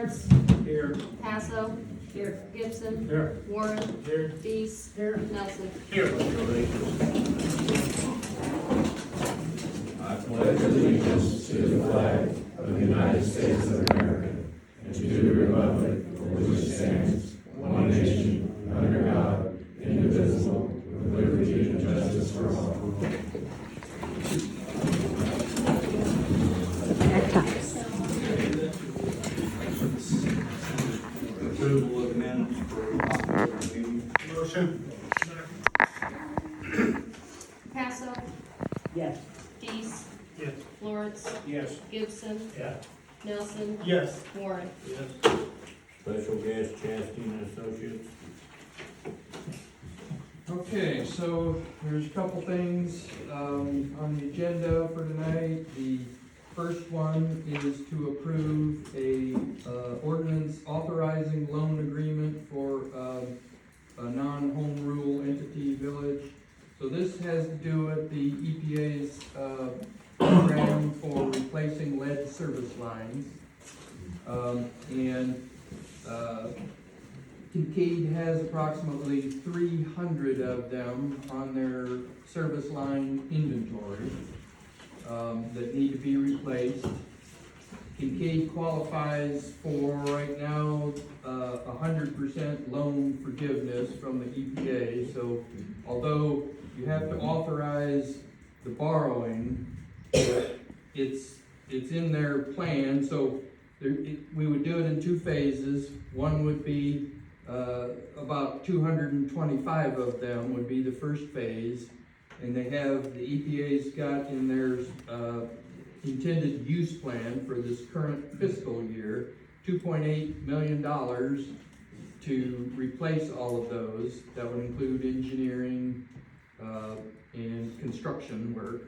Lawrence. Here. Passo. Here. Gibson. Here. Warren. Here. Dees. Here. Nelson. Here. I pledge allegiance to the flag of the United States of America and to the republic for which it stands, one nation, under God, indivisible, with liberty and justice for all. Approval of minutes for October meeting. Motion. Passo. Yes. Dees. Yes. Lawrence. Yes. Gibson. Yeah. Nelson. Yes. Warren. Yes. Special guest Chastity and Associates. Okay, so there's a couple things on the agenda for tonight. The first one is to approve a ordinance authorizing loan agreement for a non-home rule entity village. So this has to do with the EPA's program for replacing lead service lines. Kincaid has approximately 300 of them on their service line inventory that need to be replaced. Kincaid qualifies for right now 100% loan forgiveness from the EPA. So although you have to authorize the borrowing, it's in their plan. So we would do it in two phases. One would be about 225 of them would be the first phase, and they have, the EPA's got in their intended use plan for this current fiscal year, $2.8 million to replace all of those. That would include engineering and construction work.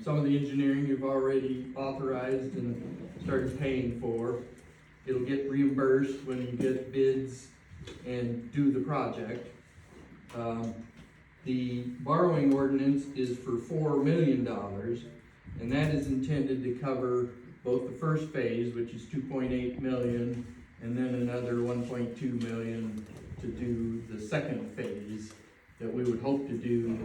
Some of the engineering you've already authorized and started paying for. It'll get reimbursed when you get bids and do the project. The borrowing ordinance is for $4 million, and that is intended to cover both the first phase, which is 2.8 million, and then another 1.2 million to do the second phase that we would hope to do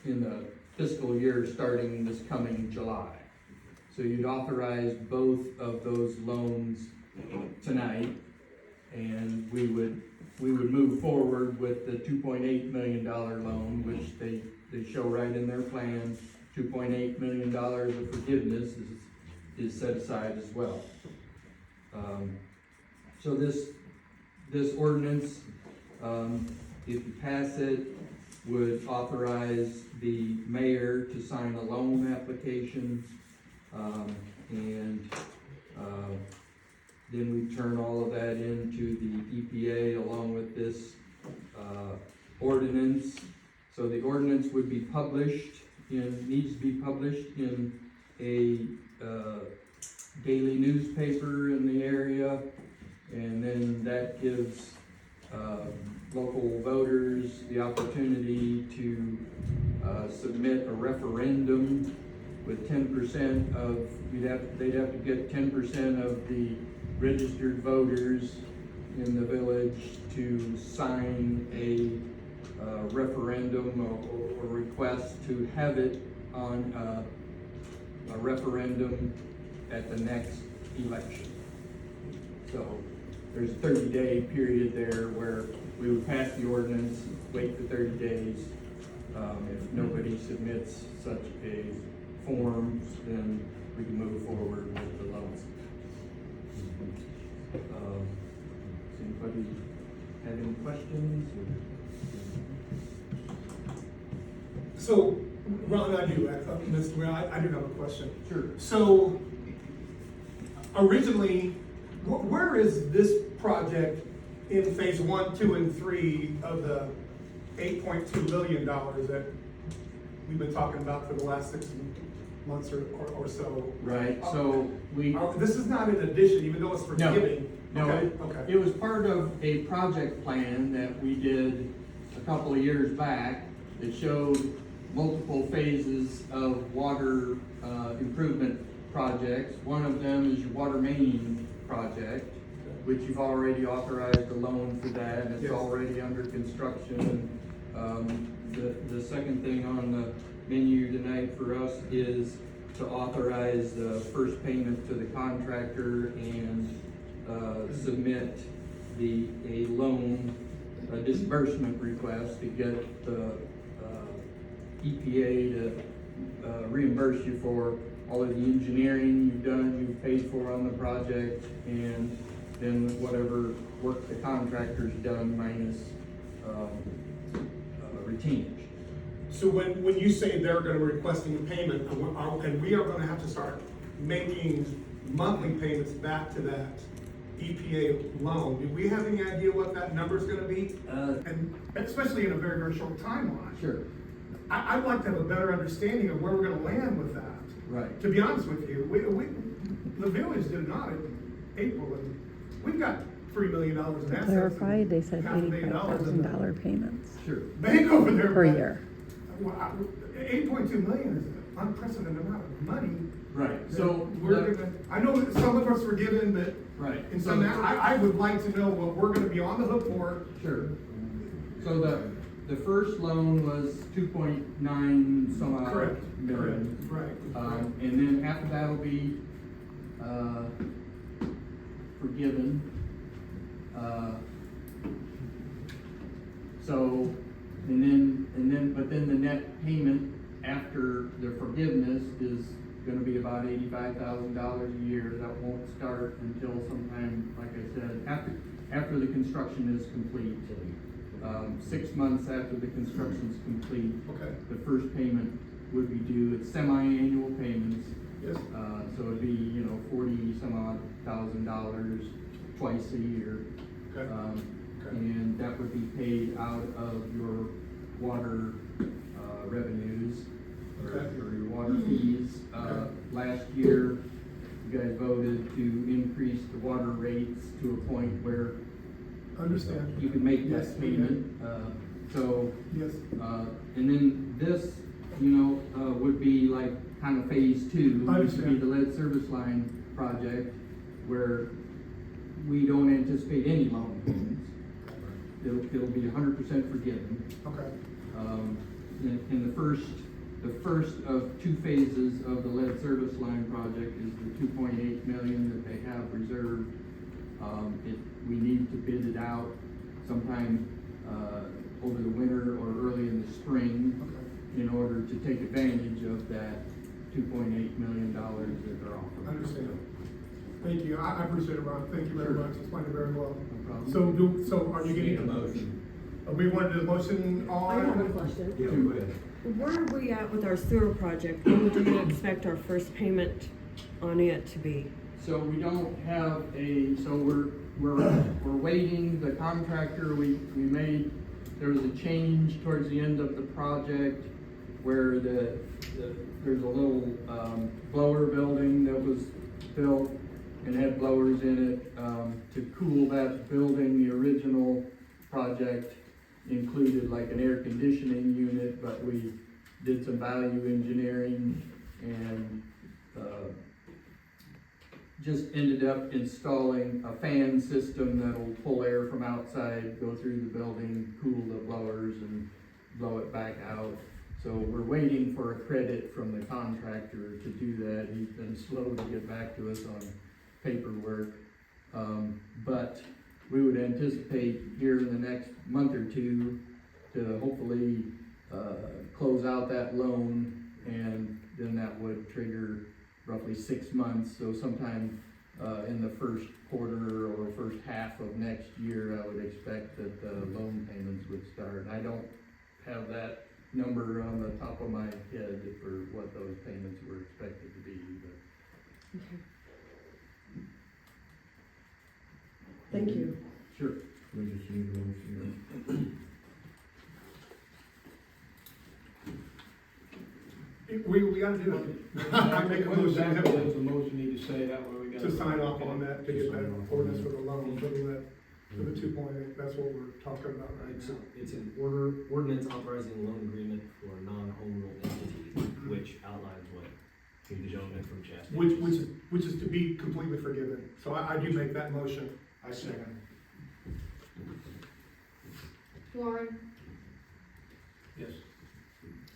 in the fiscal year starting this coming July. So you'd authorize both of those loans tonight, and we would move forward with the $2.8 million loan, which they show right in their plan. $2.8 million of forgiveness is set aside as well. So this ordinance, if you pass it, would authorize the mayor to sign a loan application, then we turn all of that into the EPA along with this ordinance. So the ordinance would be needs to be published in a daily newspaper in the area, and then that gives local voters the opportunity to submit a referendum with 10% of, they'd have to get 10% of the registered voters in the village to sign a referendum or request to have it on a referendum at the next election. So there's a 30-day period there where we would pass the ordinance, wait the 30 days. If nobody submits such a form, then we can move forward with the loans. Does anybody have any questions? So, Ron, I do, Mr. Mayor, I do have a question. Sure. So, originally, where is this project in phase 1, 2, and 3 of the $8.2 million that we've been talking about for the last 6 months or so? Right, so this is not in addition, even though it's forgiving. No, Okay. it was part of a project plan that we did a couple of years back that showed multiple phases of water improvement projects. One of them is your water main project, which you've already authorized a loan for that, and it's Yes. already under construction. The second thing on the menu tonight for us is to authorize the first payment to the contractor and, submit a loan, a disbursement request to get the, EPA to, reimburse you for all of the engineering you've paid for on the project, and then whatever work the contractor's done minus, retainage. So when you say they're gonna be requesting a payment, and we are gonna have to start making monthly payments back to that EPA loan, do we have any idea what that number's gonna be? And especially in a very, very short timeline. Sure, I'd like to have a better understanding of where we're gonna land with that. right. To be honest with you, the village did an audit in April, and we've got $3 million in assets. Clarified, they said $500,000 in the $85,000 payments Sure. bank over there. per but- year. Well, 8.2 million is an unprecedented amount of money. Right, that so, we're gonna, I know that some of us were given, but right. in some, I would like to know what we're gonna be on the hook for. Sure. So the first loan was 2.9 some odd Correct, million. Right. And then half of that'll be, forgiven. So, but then the net payment after the forgiveness is gonna be about $85,000 a year. That won't start until sometime, like I said, after the construction is complete. 6 months after the construction's complete, Okay, the first payment would be due. It's semi-annual payments. yes, So it'd be, 40 some odd $1,000 twice a year. okay, okay. And that would be paid out of your water, revenues, or Okay. or your water fees. Okay. Last year, you guys voted to increase the water rates to a point where Understand. you can make Yes, that payment. So, Yes, and then this, would be like kind of phase two. I Which would be understand. the lead service line project, where we don't anticipate any loan payments. It'll be 100% forgiven. okay, In the first of two phases of the lead service line project is the 2.8 million that they have reserved. We need to bid it out sometime, over the winter or early in the spring okay. in order to take advantage of that $2.8 million that they're offering. Understand. Thank you, I appreciate it, Ron, thank you very Sure. much, explained it very well. No problem. So are you getting? We wanted a motion I have a on, question. Yeah, go ahead. Where are we at with our sewer project? When do you expect our first payment on it to be? So we don't have so we're waiting, the contractor, we made, there was a change towards the end of the project where there's a little, blower building that was built and had blowers in it, to cool that building. The original project included like an air conditioning unit, but we did some value engineering and, just ended up installing a fan system that'll pull air from outside, go through the building, cool the blowers and blow it back out. So we're waiting for a credit from the contractor to do that. He's been slow to get back to us on paperwork. But we would anticipate here in the next month or two to hopefully, close out that loan, and then that would trigger roughly 6 months. So sometime, in the first quarter or first half of next year, I would expect that the loan payments would start. I don't have that number on the top of my head for what those payments were expected to be, but. Thank you. Sure. We just need a motion. we gotta do it. I make a motion That's the motion you need to say, that way we got. to sign off on that, to get that ordinance for the loan, for the 2.8, that's what we're talking about right now. It's an ordinance authorizing a loan agreement for a non-home rule entity, which outlines what the gentleman from Chastain. which is to be completely forgiven. So I do make that motion. I second. Warren, Yes.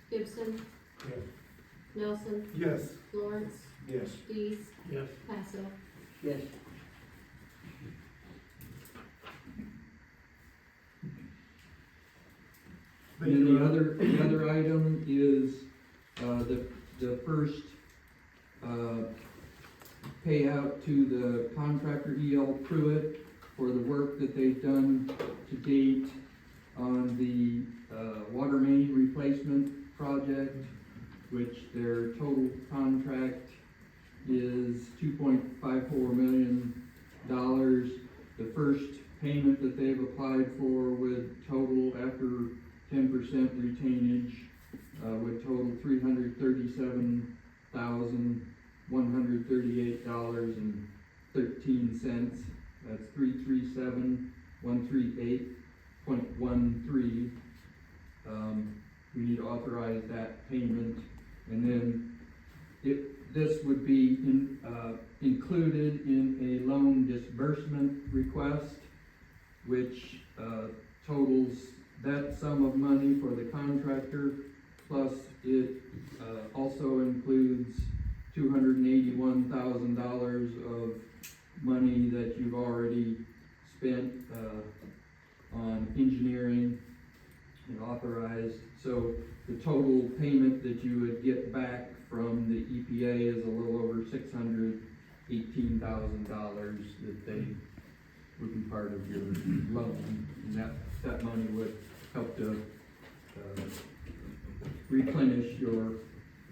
Gibson, Yes. Nelson, Yes. Lawrence, Yes. Dees, Yes. Passo. Yes. Thank And you, the Ron. other item is, the first, payout to the contractor E.L. Pruitt for the work that they've done to date on the, water main replacement project, which their total contract is $2.54 million. The first payment that they've applied for with total after 10% retainage, would total $337,138.13. That's 337,138.13. We need to authorize that payment, and then this would be included in a loan disbursement request, which, totals that sum of money for the contractor, plus it, also includes $281,000 of money that you've already spent, on engineering and authorized. So the total payment that you would get back from the EPA is a little over $618,000 that they would be part of your loan. And that money would help to, replenish your,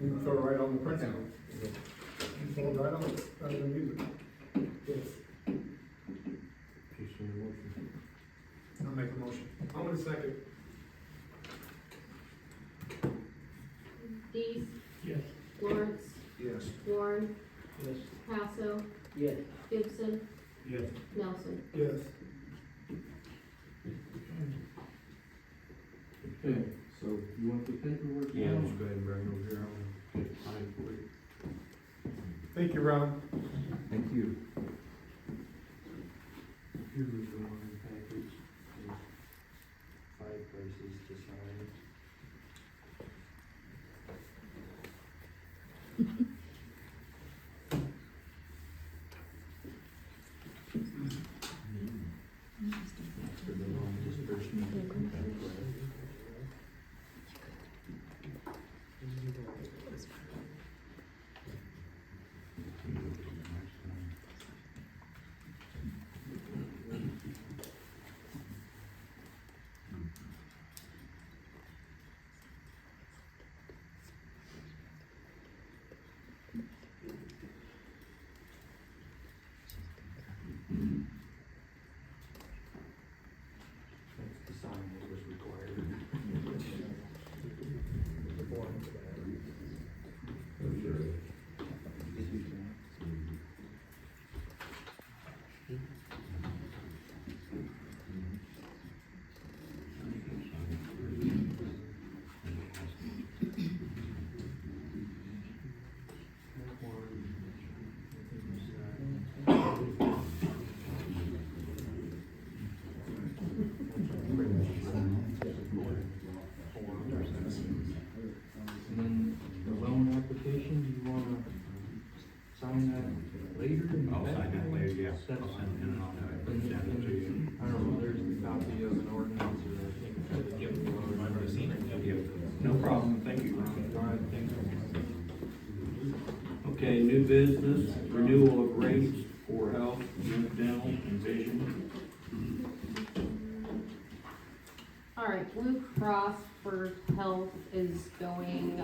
You can throw it right on the printout. You can throw it right on it, rather than use it. Yes. I'll make a motion. I'm gonna second. Dees, Yes. Lawrence, Yes. Warren, Yes. Passo, Yes. Gibson, Yes. Nelson. Yes. okay, so you want the paperwork? Yeah, now? just go ahead and bring it over here, I'll get it signed for you. Thank you, Ron. Thank you. Here's the one package, there's 5 places to sign. For the loan disbursement. That's the sign that was required. And then the loan application, do you wanna sign that later? I'll sign that later, yeah. That's- I'll send it in and I'll send it to you. I don't know, there's the copy of an ordinance or I think it's a gift. I've already seen it. No problem, thank you, Ron. All right, thanks. Okay, new business, renewal of rates for health, dental, and vision. All right, Blue Cross for Health is going,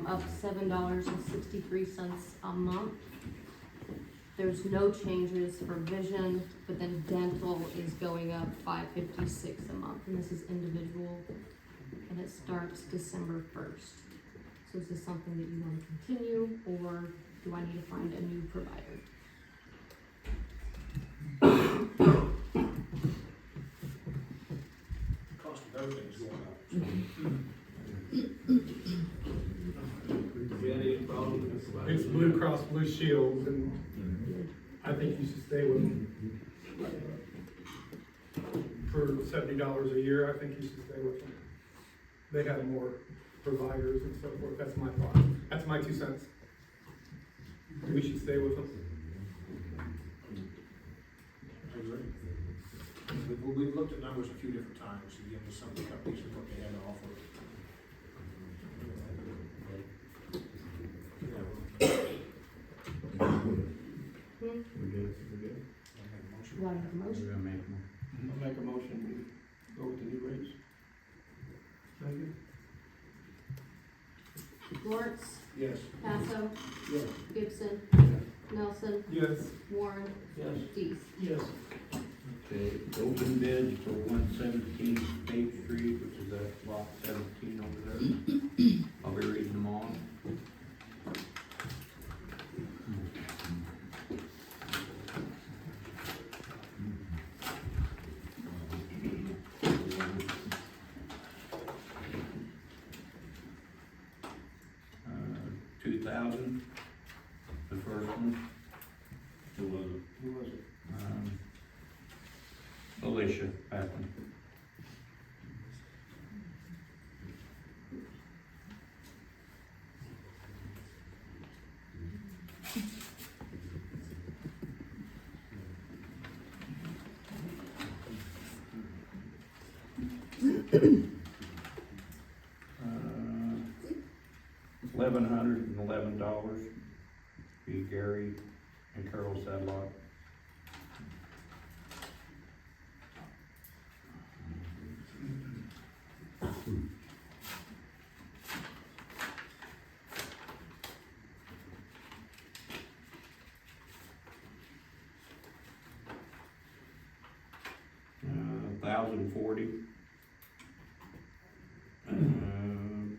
up $7.63 a month. There's no changes for vision, but then dental is going up $5.56 a month, and this is individual, and it starts December 1st. So is this something that you want to continue, or do I need to find a new provider? The cost of everything's going up. Do you have any problem with the It's Blue Cross Blue Shield, and I think you should stay with them. For $70 a year, I think you should stay with them. They have more providers and so forth, that's my thought, that's my 2 cents. We should stay with them. I agree. We've looked at numbers a few different times, again, with some of the companies and what they had to offer. Hmm? We good, we good? You wanna make a motion? We're gonna make one. I'll make a motion, we go with the new rates. Second? Lawrence, Yes. Passo, Yes. Gibson, Nelson, Yes. Warren, Yes. Dees. Yes. Okay, open bid for 117 State Street, which is that lot 17 over there. I'll be reading them all. Uh, 2,000, the first one. Who was it? Who was it? Alicia Packman. $1,111. Be Gary and Carol Sadlock. $1,040.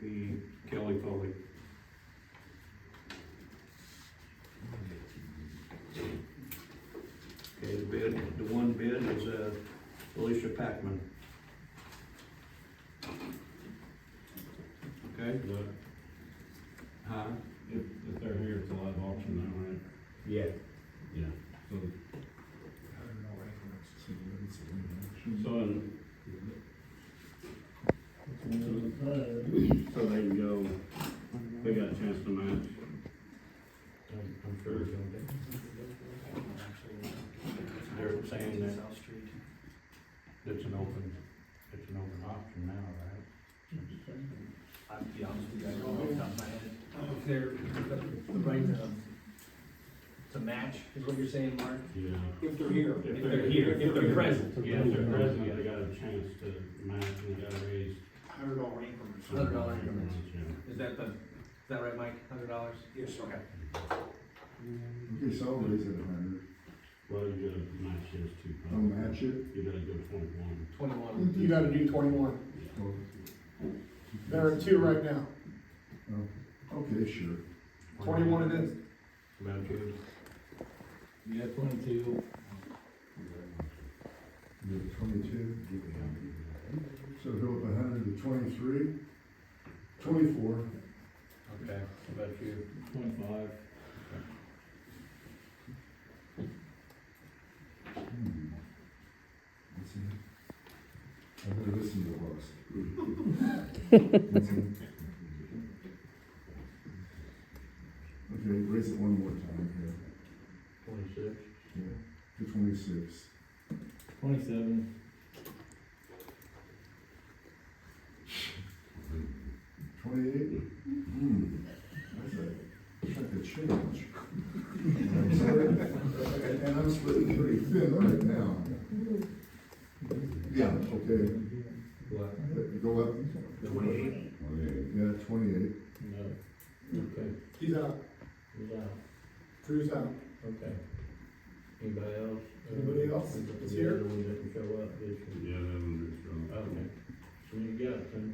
Be Kelly Foley. Okay, the one bid is, Alicia Packman. Okay? But Huh? if they're here, it's a live auction now, right? Yeah. Yeah. So, I don't know increments. so they can go, they got a chance to match. I'm sure they're saying that South Street. it's an open option now, right? I'll be honest with you, I don't know off the top of my head. If they're, the right to match, is what you're saying, Mark? Yeah. If they're here. If they're here, If they're present. Yeah, if they're present, they got a chance to match and they got a raise. $100 increments. $100 increments. Yeah. Is that right, Mike? $100? Yes, okay. Okay, so I'll raise it 100. Well, you gotta match his too. I'll match it. You gotta go 21. 21. You gotta do 21, they're at 2 right now, Oh, okay, sure. 21 it is. About you? Yeah, 22. You're at 22. So go up 100 to 23. 24. Okay, about you? 25. Let's see. I better listen to the boss. Let's see. Okay, raise it one more time here. 26? Yeah, to 26. 27. 28? That's like a change. I'm sorry. And I'm splitting pretty thin right now. Yeah, okay. Go up. 28. Yeah, 28. No. Okay, He's out, who's out? Drew's out. Okay. Anybody else? Anybody else is here? The other one didn't show up, did she? Yeah, that one is wrong. Okay. So you got it, then?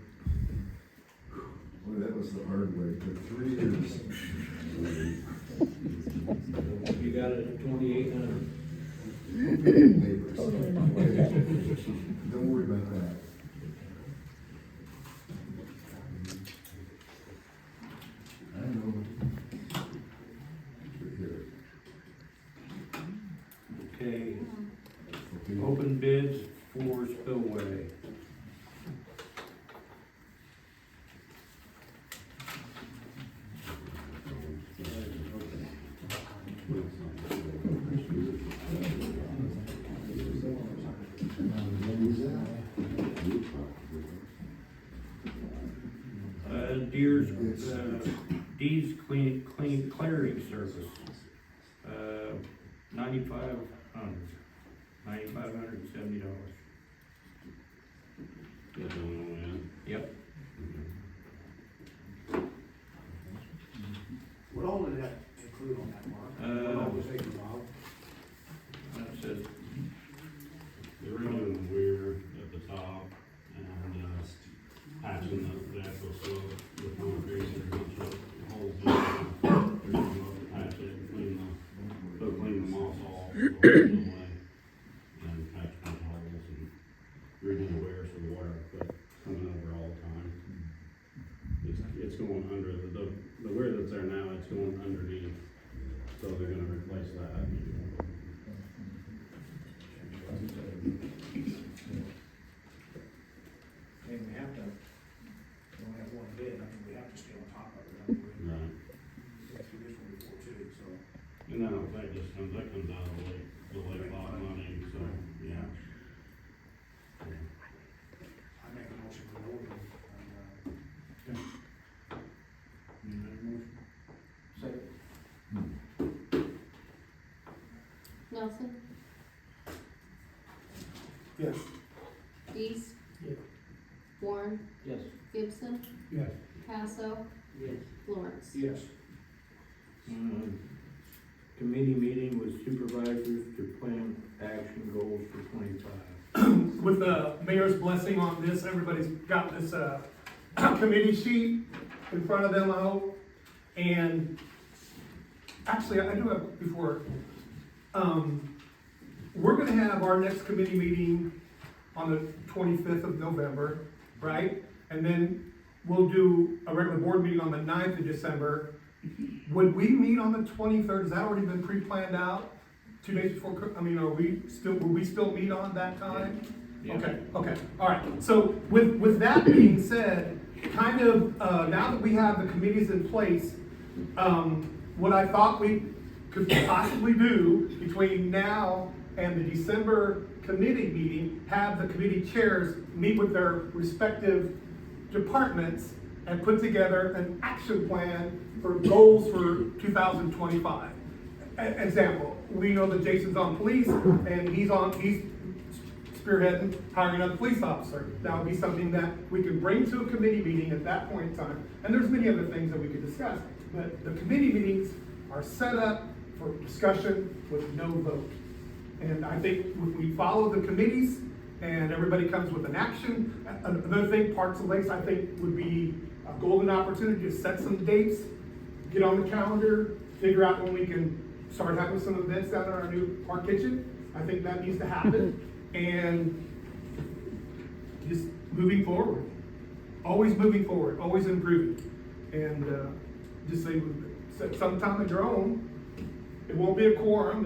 Boy, that was the hard way. It took 3 years. You got it at 2,800. Neighbors. Okay. Don't worry about that. I know. Open bids for spillway. Deeds clean clearing service, $9,570. Yep. What all did that include on that, Mark? What all was they involved? That says, They're removing the weir at the top and, patching the actual slope, the concrete, there's a bunch of holes in it. They're gonna go patch it, they'll clean the moss off, and patch a bunch of holes and redo the weir so the water quit coming over all the time. It's going under, the weir that's there now, it's going underneath, so they're gonna replace that. I mean, we have to, we only have one bid, I mean, we have to stay on top of it. I mean, we're Right. through this one before too, so. And then that comes out of the lake lot money, so, yeah. I make a motion for order. Second. Nelson, Yes. Dees. Yes. Warren, Yes. Gibson, Yes. Passo, Yes. Lawrence. Yes. committee meeting with supervisors to plan action goals for 25. With the mayor's blessing on this, everybody's got this, committee sheet in front of them, I hope. And actually, I do have before, we're gonna have our next committee meeting on the 25th of November, right? And then we'll do a regular board meeting on the 9th of December. Would we meet on the 23rd? Has that already been pre-planned out? 2 days before, will we still meet on that time? Yeah. Okay, all right. So with that being said, kind of, now that we have the committees in place, what I thought we could possibly do between now and the December committee meeting, have the committee chairs meet with their respective departments and put together an action plan for goals for 2025. Example, we know that Jason's on police and he's spearheading hiring another police officer. That would be something that we could bring to a committee meeting at that point in time. And there's many other things that we could discuss, but the committee meetings are set up for discussion with no vote. And I think if we follow the committees and everybody comes with an action, another thing, Parks and Lakes, I think would be a golden opportunity to set some dates, get on the calendar, figure out when we can start having some events down in our new park kitchen. I think that needs to happen. And just moving forward, always improving. And just say, set some time of your own. It won't be a quorum,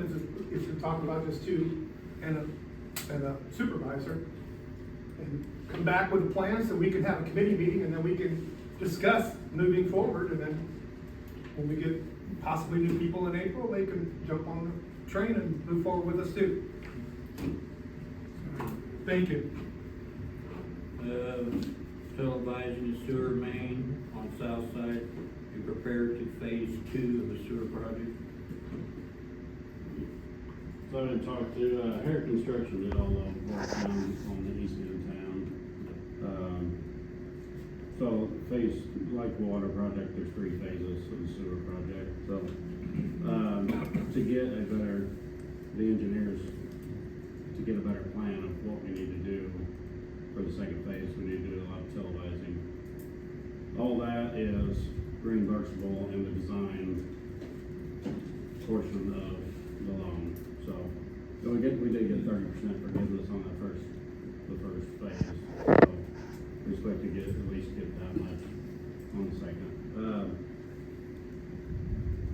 if you're talking about just two and a supervisor. And come back with a plan so we can have a committee meeting and then we can discuss moving forward. And then when we get possibly new people in April, they can jump on the train and move forward with us too. Thank you. Televising the sewer main on south side, be prepared to phase 2 of the sewer project. So I talked to, Hair Construction did all the work down on the east end of town. So phase, like water project, there's 3 phases of the sewer project, so, to get the engineers, to get a better plan of what we need to do for the second phase, we need to do a lot of televising. All that is reimbursable in the design portion of the loan. So we did get 30% forgiveness on the first phase. So we expect to at least get that much on the second.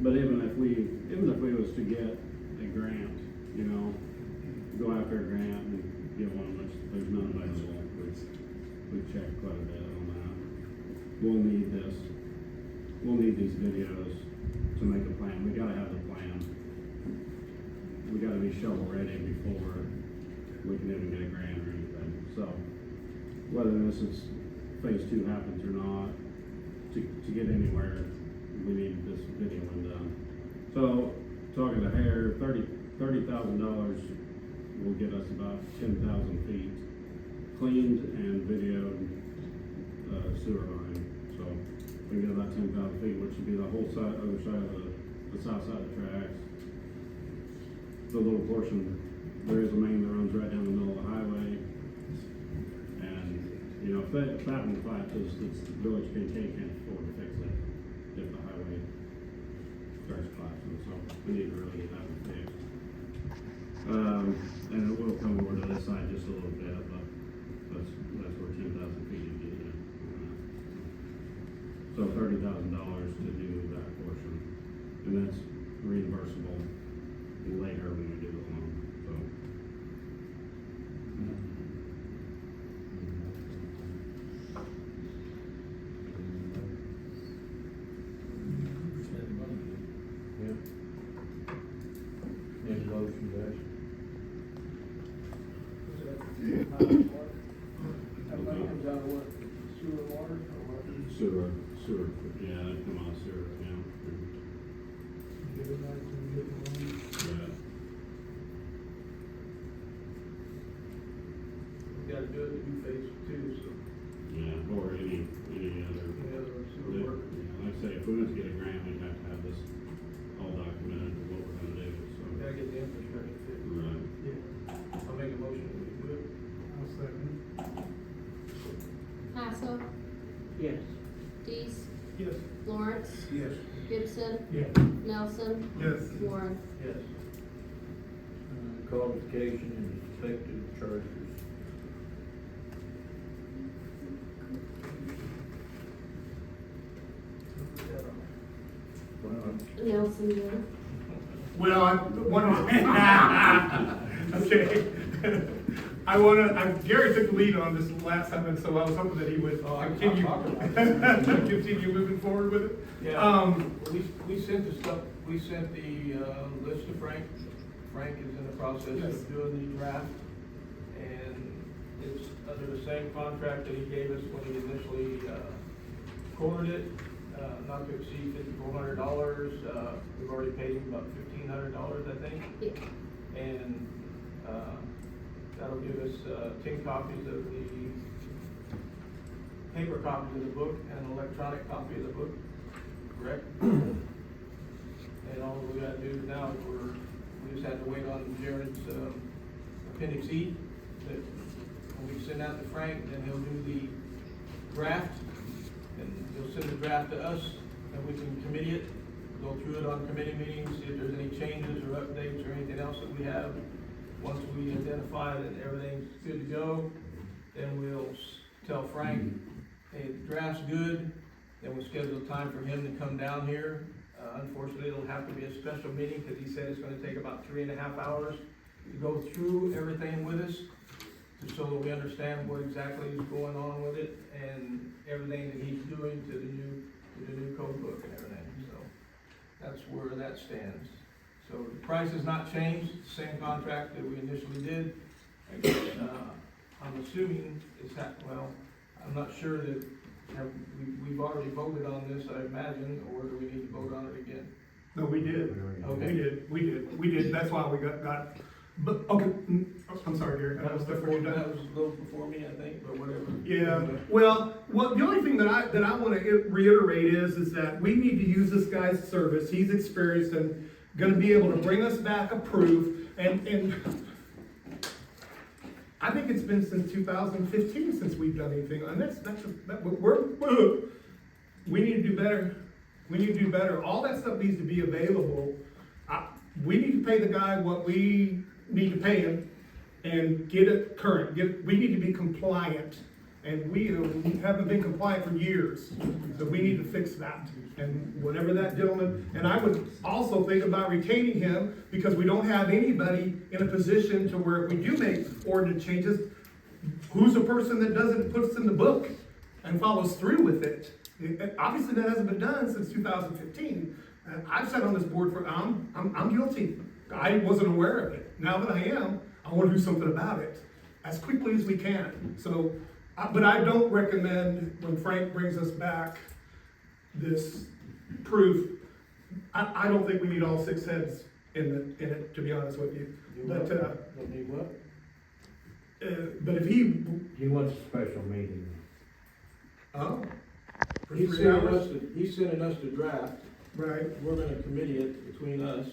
But even if we was to get a grant, go after a grant and get one, which there's none available. We've checked quite a bit on that. We'll need these videos to make a plan. We gotta have the plan. We gotta be shovel ready before we can even get a grant or anything. So whether this is phase 2 happens or not, to get anywhere, we need this video one done. So talking to Hare, $30,000 will get us about 10,000 feet cleaned and videoed sewer line. So we get about 10,000 feet, which would be the whole side, other side of the south side of the tracks. The little portion, there is a main that runs right down the middle of the highway. And, you know, if that one collapses, the village Kincaid can't afford to fix it if the highway starts collapsing. So we need to really get that one fixed. And it will come over to this side just a little bit, but that's where 10,000 feet is getting. So $30,000 to do that portion, and that's reimbursable later when we do the loan. So. Yep. Need a motion, guys? That money comes out of what, sewer water or what? Sewer, yeah, that come out of sewer account. Give it back to the money. Yeah. We gotta do it to do phase 2, so Yeah, or any other. any other sewer work. Yeah, like I say, if we want to get a grant, we'd have to have this all documented of what we're gonna do, so. We gotta get the infrastructure fixed. Right. Yeah. I'll make a motion that we do it. I'll second. Hassel, Yes. Dees, Yes. Lawrence, Yes. Gibson, Yeah. Nelson, Yes. Warren. Yes. Qualification and effective charges. Nelson, Warren. Well, okay. Gary took the lead on this last time, and so I was hoping that he would continue, continue moving forward with it. Yeah, we sent the stuff, we sent the, list to Frank. Frank is in the process Yes. of doing the draft. And it's under the same contract that he gave us when he initially, quoted it, not to exceed $5,400. We've already paid him about $1,500, I think. Yeah. And, that'll give us, 10 copies of the paper copies of the book and an electronic copy of the book, correct? And all we gotta do now is we just have to wait on Jared's, appendix E, that when we send that to Frank, then he'll do the draft, and he'll send the draft to us, and we can committee it, go through it on committee meetings, see if there's any changes or updates or anything else that we have. Once we identify that everything's good to go, then we'll tell Frank, hey, the draft's good, then we'll schedule a time for him to come down here. Unfortunately, it'll have to be a special meeting, because he said it's gonna take about 3.5 hours to go through everything with us, so that we understand what exactly is going on with it, and everything that he's doing to the new code book and everything, so that's where that stands. So the price has not changed, it's the same contract that we initially did. I'm assuming well, I'm not sure that, we've already voted on this, I imagine, or do we need to vote on it again? No, we did. Okay. We did. That's why we got, but, okay, I'm sorry, Gary. That was a little before me, I think, but whatever. Yeah, well, the only thing that I wanna reiterate is that we need to use this guy's service. He's experienced and gonna be able to bring us back a proof, and I think it's been since 2015 since we've done anything on this. We need to do better. We need to do better. All that stuff needs to be available. We need to pay the guy what we need to pay him and get it current. We need to be compliant And we haven't been compliant for years, so we need to fix that. And whatever that gentleman, and I would also think about retaining him, because we don't have anybody in a position to where if we do make ordinance changes, who's the person that doesn't, puts in the book and follows through with it? Obviously, that hasn't been done since 2015. I've sat on this board for, I'm guilty. I wasn't aware of it. Now that I am, I want to do something about it as quickly as we can. So, but I don't recommend when Frank brings us back this proof. I don't think we need all 6 heads in it, to be honest with you. But, Don't need what? but if he, He wants a special meeting. oh, for He's 3 sending hours? he's sending us the draft. Right, We're gonna committee it between us,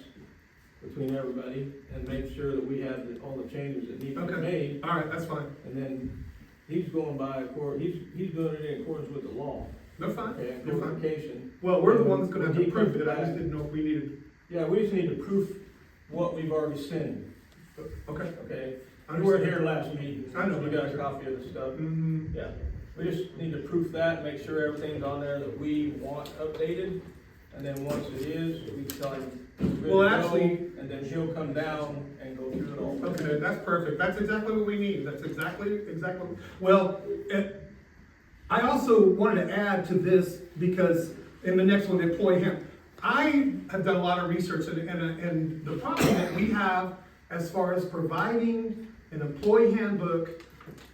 between everybody, and make sure that we have all the changes that need to be okay, made. all right, that's fine. And then he's going by, he's doing it in accordance with the law. They're fine, Okay, and they're fine. codification. Well, we're the ones that's gonna have When to he comes prove it, I just back- didn't know if we needed, Yeah, we just need to proof what we've already sent, okay. okay? I You weren't understand. here last meeting, I know. so you got a copy of the stuff. Mhm. Yeah, we just need to proof that, make sure everything's on there that we want updated, and then once it is, we tell him. it's good Well, to go, actually- And then he'll come down and go through it all. Okay, that's perfect, that's exactly what we need, that's exactly, well, I also wanted to add to this, because in the next one, employee hand. I have done a lot of research, and the problem that we have as far as providing an employee handbook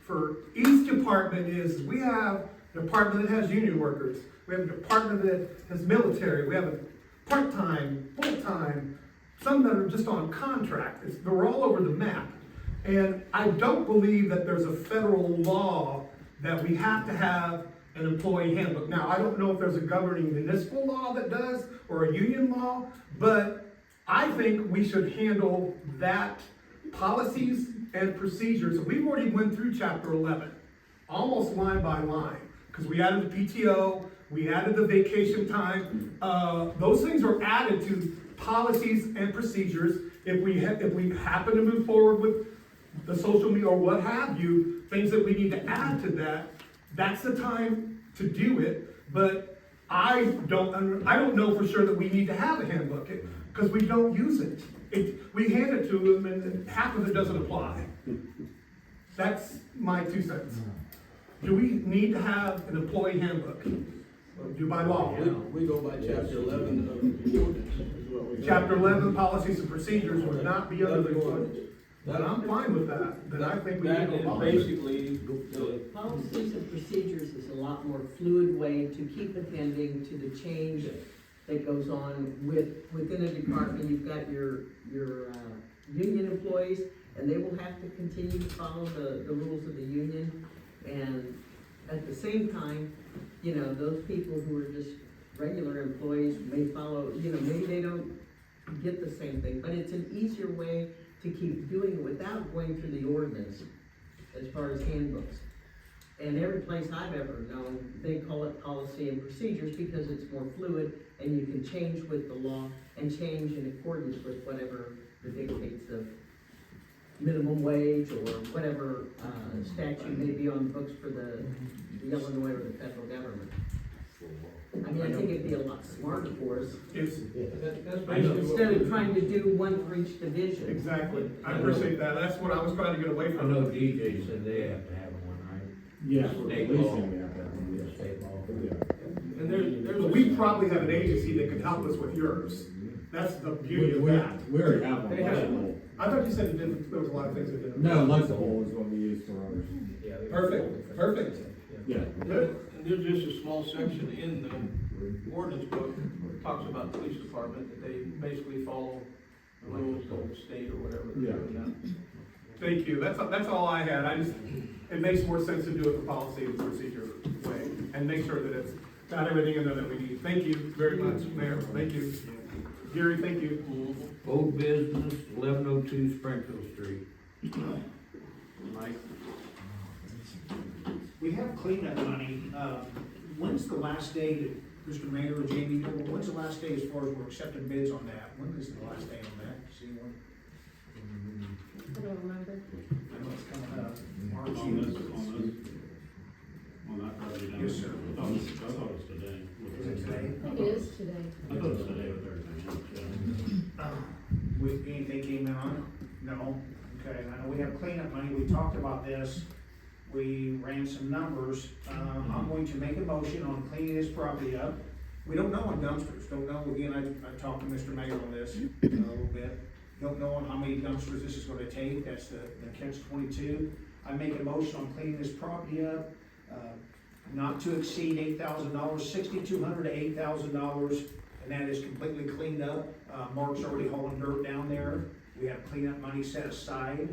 for each department is, we have a department that has union workers, we have a department that has military, we have a part-time, full-time, some that are just on contract, they're all over the map. And I don't believe that there's a federal law that we have to have an employee handbook. Now, I don't know if there's a governing municipal law that does, or a union law, but I think we should handle that policies and procedures. We've already went through chapter 11, almost line by line, because we added the PTO, we added the vacation time. Those things are added to policies and procedures. If we happen to move forward with the social media or what have you, things that we need to add to that, that's the time to do it. But I don't know for sure that we need to have a handbook, because we don't use it. We hand it to them and half of it doesn't apply. That's my 2 cents. Do we need to have an employee handbook? Do by law? We go by chapter 11 of the ordinance, is what we. Chapter 11, policies and procedures would not be under the ordinance. ordinance. But I'm fine with that, then I think we need That to is abolish it. basically the. Policies and procedures is a lot more fluid way to keep attending to the change that goes on within a department. You've got your union employees, and they will have to continue to follow the rules of the union. And at the same time, you know, those people who are just regular employees may follow, you know, maybe they don't get the same thing, but it's an easier way to keep doing it without going through the ordinance as far as handbooks. And every place I've ever known, they call it policy and procedures because it's more fluid and you can change with the law and change in accordance with whatever the dictates of minimum wage or whatever statute may be on the books for the Illinois or the federal government. I mean, I think it'd be a lot smarter for us, It's, That's basically instead what of trying to do one for each division. exactly, I appreciate that, that's what I was trying to get away I from. know DJ said they have to have one, right? Yeah. State law. State law. And there's. But we probably have an agency that can help us with yours. That's the beauty of that. We already have They have- one. I thought you said it didn't, there was a lot of things that didn't. No, Lexipol is what we use for ours. Yeah, they- Perfect, perfect. Yeah. Good. And there's just a small section in the ordinance book that talks about the police department, that they basically follow the rules of the state or whatever they're doing now. Thank you, that's all I had, it makes more sense to do it the policy and procedure way, and make sure that it's got everything in there that we need. Thank you very much, Mayor, thank you. Gary, thank you. Old business, 1102 Springfield Street. Mike? We have cleanup money. When's the last day that, Mr. Mayor or Jamie, when's the last day as far as we're accepting bids on that? When is the last day on that? Does anyone? I don't remember. I know it's coming up. March. Well, that probably done. Yes, sir. I thought it was today. Is it today? I think it is today. I thought it was today with everything, yeah. With anything came in on it? No? Okay, I know we have cleanup money, we talked about this, we ran some numbers. I'm going to make a motion on cleaning this property up. We don't know on dumpsters, don't know, again, I talked to Mr. Mayor on this a little bit. Don't know on how many dumpsters this is gonna take, that's the catch-22. I make a motion on cleaning this property up, not to exceed $8,000, $6,200 to $8,000, and that is completely cleaned up. Mark's already hauling dirt down there. We have cleanup money set aside.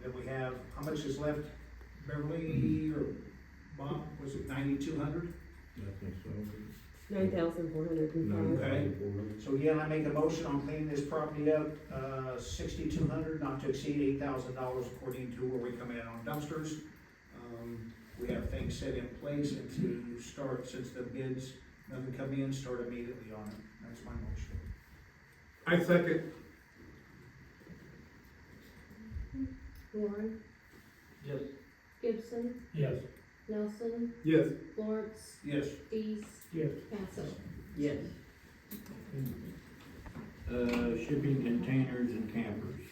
Then we have, how much is left, Beverly or Bob, was it 9,200? I think so. 9,405. Okay, so again, I make a motion on cleaning this property up, 6,200, not to exceed $8,000 according to where we come in on dumpsters. We have things set in place and to start, since the bids, nothing come in, start immediately on it. That's my motion. I second. Warren, Yes. Gibson, Yes. Nelson, Yes. Lawrence, Yes. Dees, Yes. Passo. Yes. Shipping containers and campers.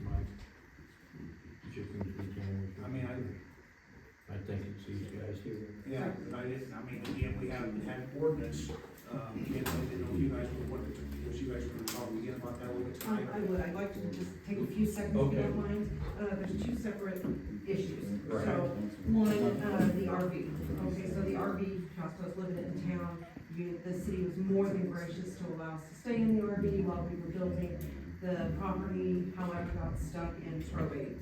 Mike, shipping containers. I mean, I think it's these guys here. yeah, I mean, again, we haven't had ordinance, again, I didn't know if you guys would want to, if you guys were gonna talk again about that a little bit tonight. I would, I'd like to just take a few seconds, if you don't mind. There's two separate issues. So, one, the RV. Okay, so the RV cost us living in town. The city was more than gracious to allow us to stay in the RV while we were building. The property, however, got stuck in probate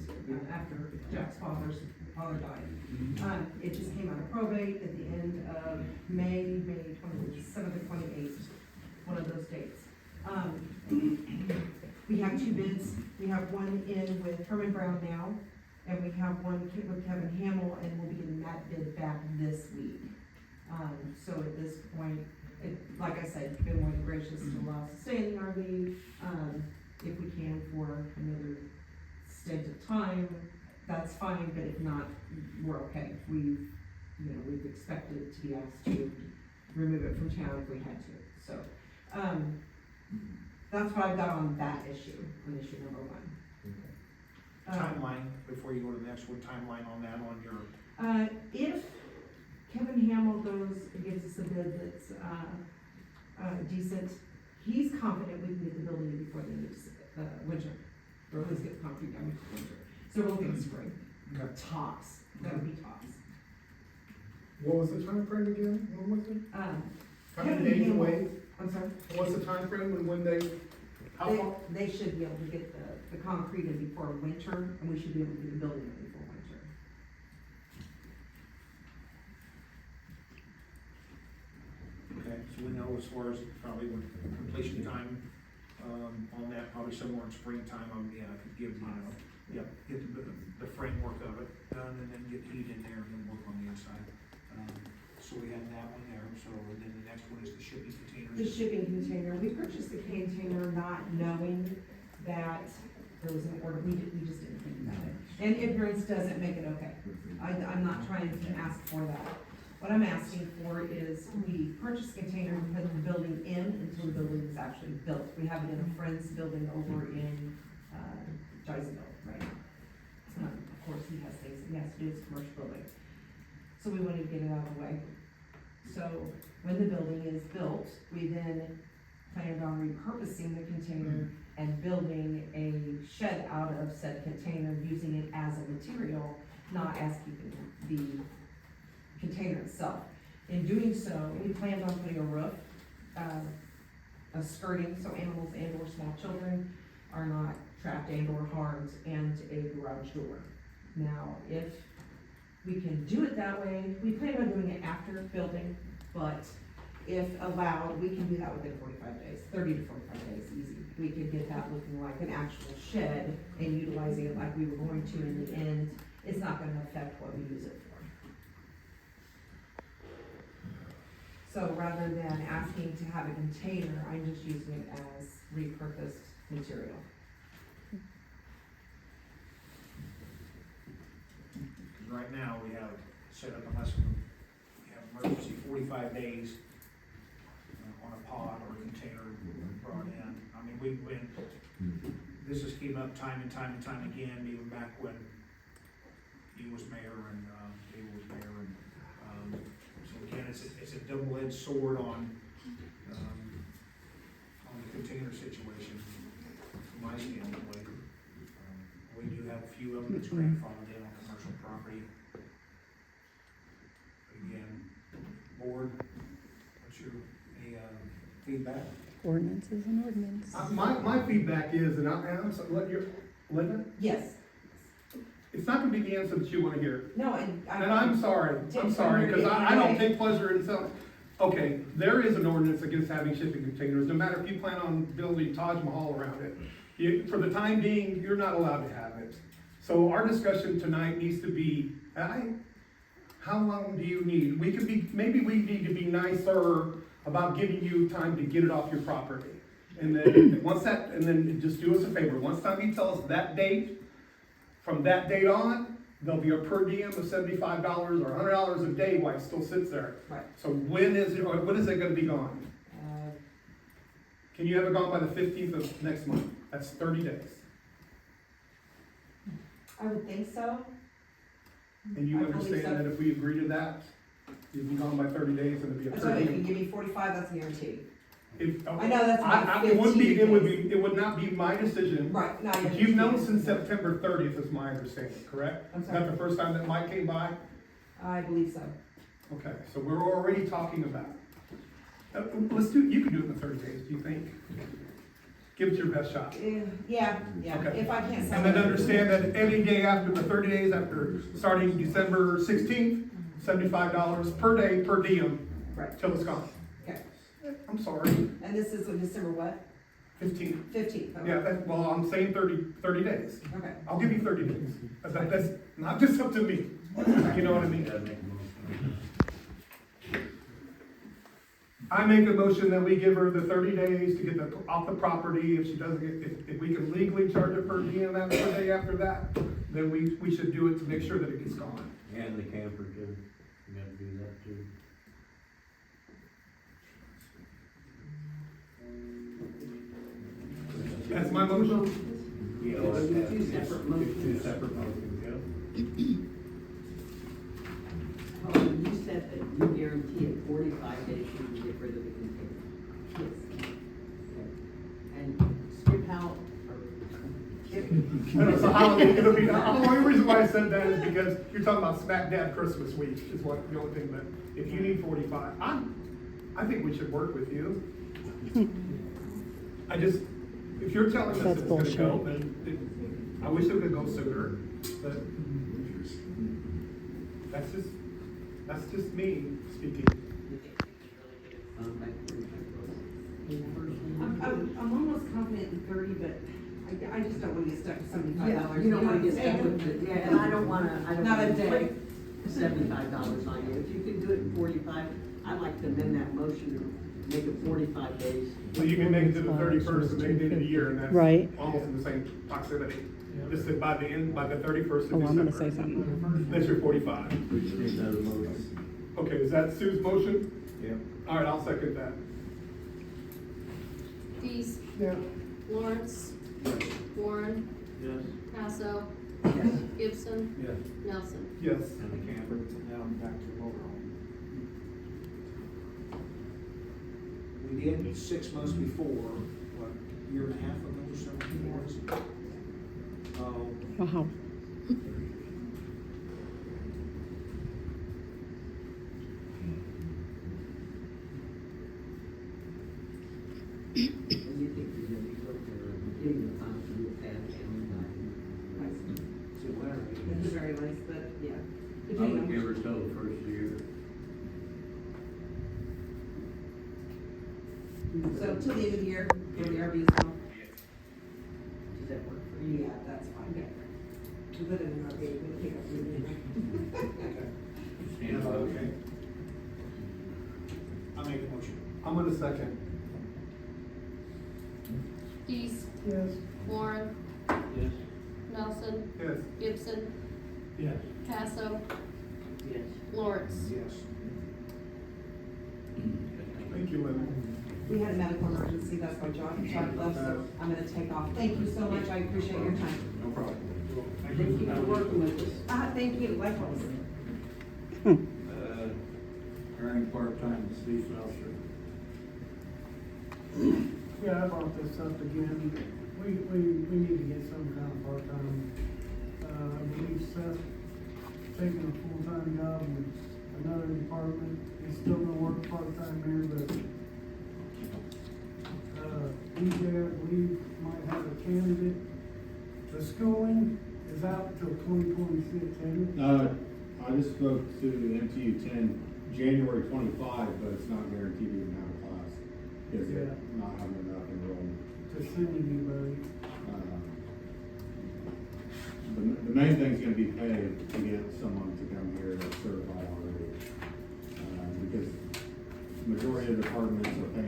after Jack's father died. It just came out of probate at the end of May 27th or 28th, one of those dates. We have two bids. We have one in with Herman Brown now, and we have one with Kevin Hamill, and we'll be getting that bid back this week. So at this point, like I said, been more than gracious to allow us to stay in the RV, if we can for another stint of time, that's fine, but if not, we're okay. We've expected to be asked to remove it from town if we had to, so, that's what I've got on that issue, on issue number one. Timeline, before you go to the next one, timeline on that, on your, If Kevin Hamill gives us a bid that's, decent, he's confident we can get the building in before the end of, winter, or at least get the concrete done before winter. So we're looking at spring, tops, that would be tops. What was the time frame again? When was it? How Kevin many days Hamill- away? I'm sorry? What's the time frame and when they, how far? They should be able to get the concrete in before winter, and we should be able to get the building in before winter. okay, so we know as far as probably when completion time, on that, probably somewhere in springtime, yeah, I could give, get the framework of it done, and then get heat in there, and then work on the inside. So we have that one there, so, and then the next one is the shipping containers. The shipping container, we purchased the container not knowing that there was an order, we just didn't think about it. And ignorance doesn't make it okay. I'm not trying to ask for that. What I'm asking for is, we purchased a container and put the building in until the building is actually built. We have it in a friend's building over in, Jacksonville right now. Of course, he has things that he has to do, it's a commercial building. So we wanted to get it out of the way. So when the building is built, we then planned on repurposing the container and building a shed out of said container, using it as a material, not as keeping the container itself. In doing so, we planned on putting a roof, a skirting, so animals and or small children are not trapped and or harmed, and a garage door. Now, if we can do it that way, we plan on doing it after building, but if allowed, we can do that within 45 days, 30 to 45 days, easy. We could get that looking like an actual shed and utilizing it like we were going to in the end. It's not gonna affect what we use it for. So rather than asking to have a container, I'm just using it as repurposed material. right now, we have set up unless we have emergency 45 days on a pod or a container brought in. I mean, we've been, this has came up time and time and time again, even back when he was mayor and, Dave was mayor and, so again, it's a double-edged sword on the container situation, from my standpoint. We do have a few of them that's grandfathered in on commercial property. Again, board, what's your, any, feedback? Ordinance is an ordinance. My feedback is, and I'm sorry, Linda, Yes, it's not gonna be the answer that you wanna hear. no, and And I'm sorry, because I don't take pleasure in selling. Okay, there is an ordinance against having shipping containers, no matter if you plan on building Taj Mahal around it. For the time being, you're not allowed to have it. So our discussion tonight needs to be, how long do you need? Maybe we need to be nicer about giving you time to get it off your property. And then just do us a favor, once time you tell us that date, from that date on, there'll be a per diem of $75 or $100 a day while it still sits there. Right. So when is it gonna be gone? Can you have it gone by the 15th of next month? That's 30 days. I would think so. And you I believe understand so. that if we agree to that, you'd be gone by 30 days and it'd be a So per if you diem. give me 45, that's guaranteed. I know that's about It wouldn't be, 15 it would not be my decision. Right, no, But you've known since September 30th is my understanding, correct? I'm Is sorry. that the first time that Mike came by? I believe so. Okay, so we're already talking about, you can do it in 30 days, do you think? Give it your best shot. Yeah, Okay. if I can't sell And it. then understand that any day after the 30 days, after starting December 16th, $75 per day, per diem, Right. till it's gone. Okay. I'm sorry, And this is on December what? 15. 15th, okay. Yeah, well, I'm saying 30 days. Okay. I'll give you 30 days. That's not just up to me. You know what I mean? I make a motion that we give her the 30 days to get off the property. If she doesn't get, if we can legally charge her per diem that per day after that, then we should do it to make sure that it gets gone. And the camper too, you gotta do that too. That's my motion. Yeah, Two separate motions. Two separate motions, yeah. Oh, you said that you guarantee in 45 days you can get rid of the container. Yes. And Skip how, It'll be, the only reason why I said that is because you're talking about smack dab Christmas week is what, the only thing that, if you need 45, I think we should work with you. If you're telling us That's it's gonna go, bullshit. then I wish it would go sooner, but that's just me speaking. I'm almost confident in 30, but I just don't want to get stuck with $75. yeah, you don't wanna get stuck with it, yeah, and I don't wanna Not a put day. $75 on you. If you can do it in 45, I'd like to amend that motion and make it 45 days. So you can make it to the 31st and make it in a year, and that's Right. almost in the same proximity. Just that by the 31st of Oh, I'm gonna December. say something. That's your 45. We just need another motion. Okay, is that Sue's motion? Yep. All right, I'll second that. Dees, Yeah. Lawrence, Warren, Yes. Passo, Yes. Gibson, Yes. Nelson. Yes. And the camper. Now I'm back to motor home. We did 6 months before, what, a year and a half ago or something it was. Wow. And you think you're gonna be looking at getting the time to do a pad So where? It's very nice, but yeah. I would give her till the first year. So till the end of the year, for the RV as well? Does that work for you? Yeah, that's fine. We put it in our RV, we'll pick up the Stand by. Okay. I'll make a motion. I'm gonna second. Dees, Yes. Warren, Yes. Nelson, Yes. Gibson, Yes. Passo, Lawrence. Yes. Thank you, Linda. We had a medical emergency, that's why Chuck left, so I'm gonna take off. Thank you so much, I appreciate your time. No problem. Thank you for working with us. Thank you, likewise. Hiring part-time police officer. Yeah, I brought this up again. We need to get some kind of part-time. I believe Seth taking a full-time job in another department. He's still gonna work part-time here, but DJ, I believe, might have a candidate. The schooling is out till 2026, isn't it? I just spoke to MTU 10, January 25, but it's not guaranteed to even have a class, because they're not having enough enrollment. To send anybody. The main thing's gonna be paid to get someone to come here that's certified already. Because majority of departments are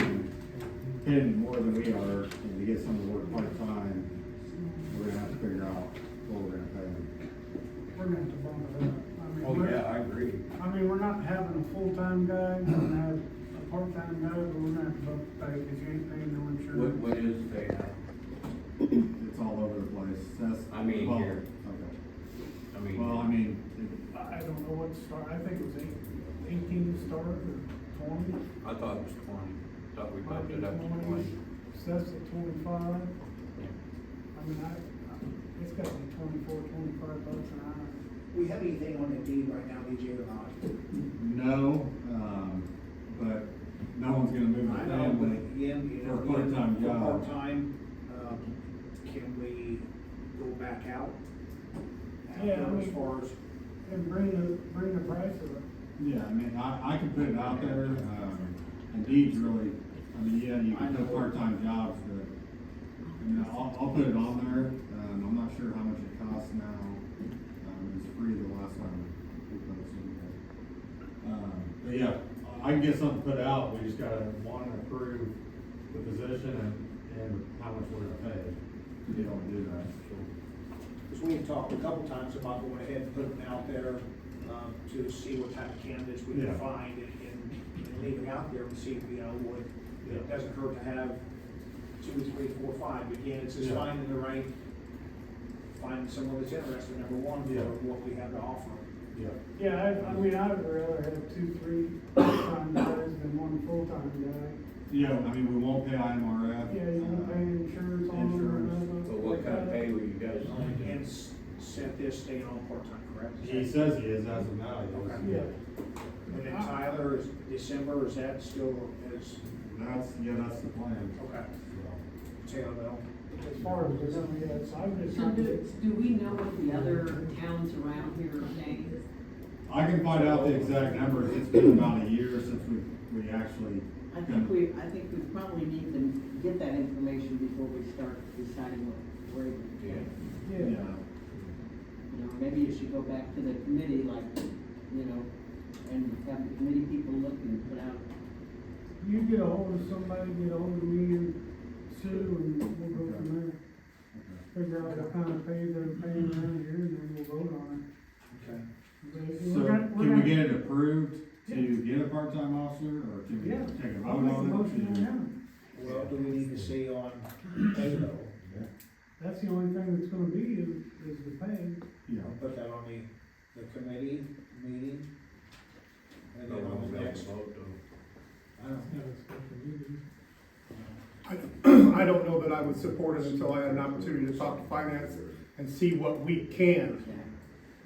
paying more than we are, and to get someone to work part-time, we're gonna have to figure out what we're gonna pay them. We're gonna have to bump it up. I mean, Oh, yeah, I agree. I mean, we're not having a full-time guy, we're gonna have a part-time guy, but we're gonna have to bump the pay, because you ain't paying no insurance. What is the pay now? It's all over the place. I mean, well, here. Okay. I mean. Well, I mean, I don't know what to start, I think it was 18 to start, or 20. I thought it was 20. Thought we Might bumped be it up to 20. Seth's at 25. I mean, it's got to be 24, 25 bucks an hour. We have anything on Indeed right now, DJ, or not? no, but no one's gonna move I their know, but family again, you know. for a part-time for job. Part-time, can we go back out? Yeah, I As mean- far as, And bring the price of it. Yeah, I mean, I can put it out there, Indeed's really, I mean, yeah, you can put part-time jobs, but, I mean, I'll put it on there, I'm not sure how much it costs now, it's free the last time we posted it. But yeah, I can get something put out, we just gotta, one, approve the position and how much we're gonna pay to be able to do that, so. because we had talked a couple times about going ahead and putting them out there, to see what type of candidates we can Yeah. find and leaving out there to see, you know, what, it doesn't hurt to have 2, 3, 4, 5. Again, it's just Yeah. finding the right, finding someone that's interested, number one, Yeah. for what we have to offer. Yeah. Yeah, I mean, I'd rather have 2, 3 part-time guys than one full-time guy. Yeah, I mean, we won't pay IMRF. Yeah, you don't pay insurance on them or Insurance. nothing. So what kind of pay will you guys think? And set this staying on part-time, correct? He says he is as of now, he Okay. is. Yeah. And then Tyler is December, is that still, is, That's the plan. okay, So, Taylorville? As far as the number, yes, I'm just So trying do, to. do we know what the other towns around here are paying? I can find out the exact numbers, it's been about a year since we actually. I think we probably need to get that information before we start deciding what we're able to do. Yeah. You know, maybe it should go back to the committee, like, you know, and have the committee people look and put out. You get a hold of somebody, get a hold of me and Sue, and we'll go from there. Figure out what kind of pay they're paying around here, and then we'll vote on Okay. it. So can we get it approved to get a part-time officer, or can we Yeah. take a vote I'll make a on it? motion right now. Well, do we need to see on pay though? That's the only thing that's gonna be is the pay. Yeah. Put that on the committee meeting? And then on the next. I don't I don't know that I would support it until I had an opportunity to talk to finance and see what we can.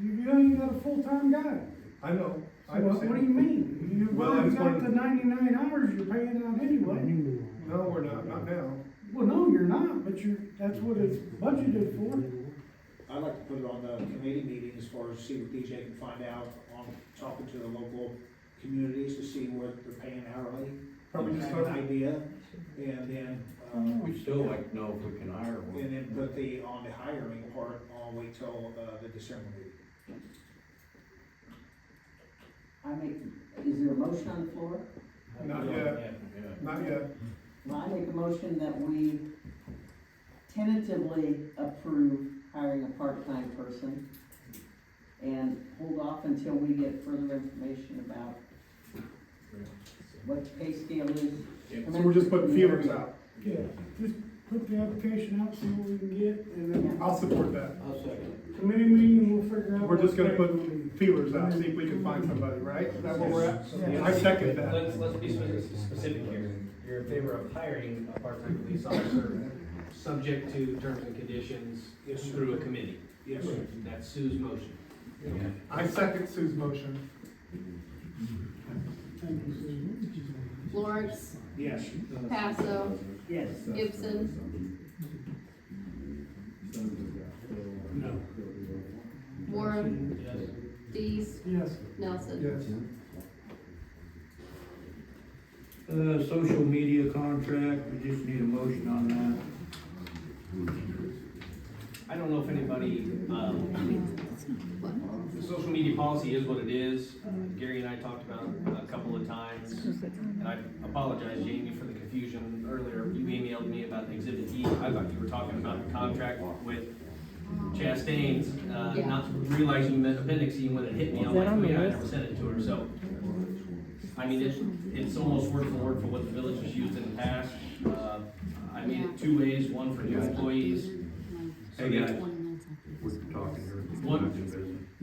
You ain't got a full-time guy. I know. So what do you mean? You've Well, I already just got wanted- the 99 hours you're paying out anyway. No, we're not now. Well, no, you're not, but that's what it's budgeted for. I'd like to put it on the committee meeting as far as see what DJ can find out on talking to the local communities to see what they're paying hourly. Probably just Have an start- idea, and then, We'd still like to know if we can hire and one. then put on the hiring part, I'll wait till, the December meeting. Is there a motion on the floor? Not yet, not yet. Well, I make a motion that we tentatively approve hiring a part-time person and hold off until we get further information about what the pay scale is. So we're just putting feelers out. Yeah, just put the application out, see what we can get, and then I'll support that. I'll second. committee meeting, we'll figure out. We're just gonna what put day. feelers out, see if we can find somebody, right? Is that where we're at? I second that. Let's be specific here. You're in favor of hiring a part-time police officer, subject to terms and conditions Yes, sir. through a committee. Yes, sir. That's Sue's motion. I second Sue's motion. Thank you, Susan. Lawrence, Yes. Passo, Yes. Gibson, No. Warren, Yes. Dees, Yes. Nelson. Yes. Social media contract, we just need a motion on that. I don't know if anybody, the social media policy is what it is. Gary and I talked about it a couple of times. And I apologize, Jamie, for the confusion earlier. You emailed me about Exhibit E. I thought you were talking about the contract with Chastain's, not realizing you meant Appendix E when it hit me. I'm like, oh yeah, I never sent it to her, so. I mean, it's almost word for word for what the village has used in the past. I made it two ways, one for new employees. Hey guys, we're talking here.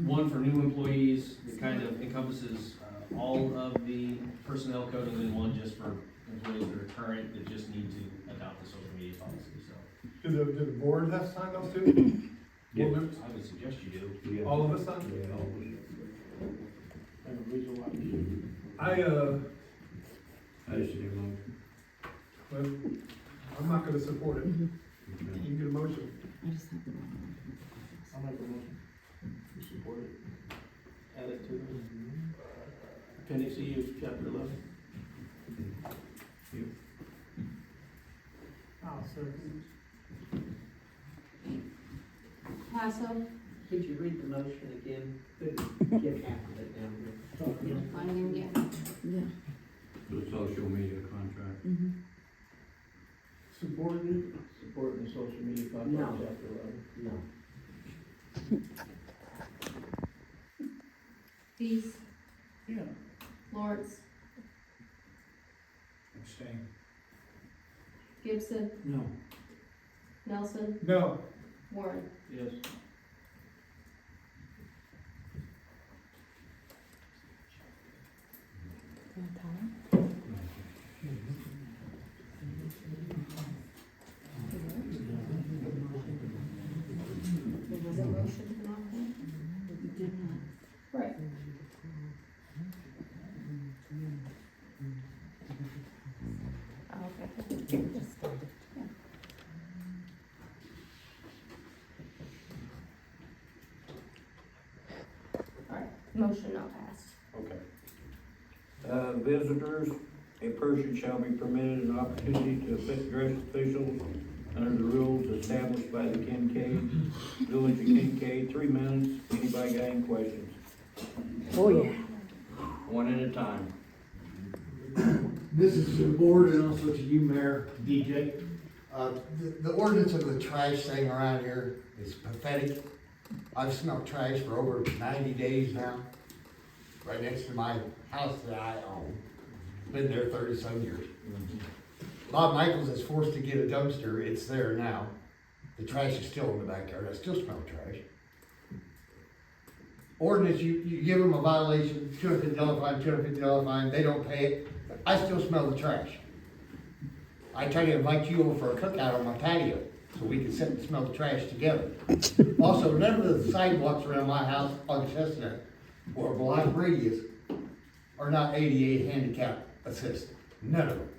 One for new employees, that kind of encompasses all of the personnel code, and then one just for employees that are current, that just need to adopt the social media policy, so. Do the board have to sign those too? Yeah. Board members? I would suggest you do. All of us sign? And the reason why. I I just need a motion. well, I'm not gonna support it. You can get a motion. I'll make a motion to support it. Add it to appendix E of chapter 11. I'll second. Passo, Could you read the motion again? Couldn't get half of it down here. I didn't get it. The social media contract. Supporting the social media contract, No. chapter 11. No. Dees, Yeah. Lawrence, Abstain. Gibson, No. Nelson, No. Warren. Yes. There was a motion to not pay? Right. Okay. Alright, motion not passed. Okay. Visitors, a person shall be permitted an opportunity to address officials under the rules established by the Kincaid, Village of Kincaid, 3 minutes. Anybody got any questions? Oh, yeah. One at a time. This is to the board and also to you, Mayor DJ. The ordinance of the trash thing around here is pathetic. I've smelled trash for over 90 days now, right next to my house that I own. Been there 30-some years. Bob Michaels is forced to get a dumpster, it's there now. The trash is still in the backyard, I still smell trash. Ordinance, you give them a violation, $250 fine, $250 fine, they don't pay it, I still smell the trash. I try to invite you over for a cookout on my patio, so we can sit and smell the trash together. Also, none of the sidewalks around my house on Chestnut, or Black Radius, are not ADA handicap assisted, none of them.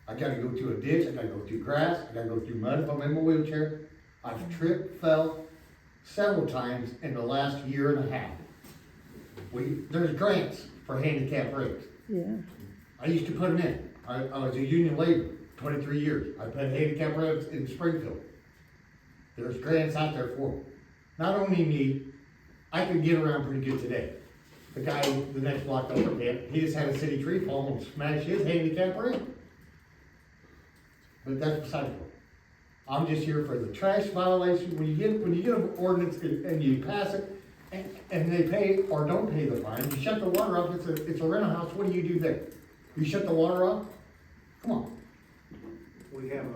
I gotta go through a ditch, I gotta go through grass, I gotta go through mud if I'm in my wheelchair. I've tripped, fell several times in the last year and a half. There's grants for handicap ramps. Yeah. I used to put them in. I was a union labor, 23 years. I put handicap ramps in Springfield. There's grants out there for them. Not only me, I can get around pretty good today. The guy the next block over there, he just had a city tree fall and smash his handicap ramp. But that's beside the point. I'm just here for the trash violation. When you get an ordinance and you pass it, and they pay or don't pay the fine, you shut the water off, it's a rental house, what do you do there? You shut the water off? Come on. We have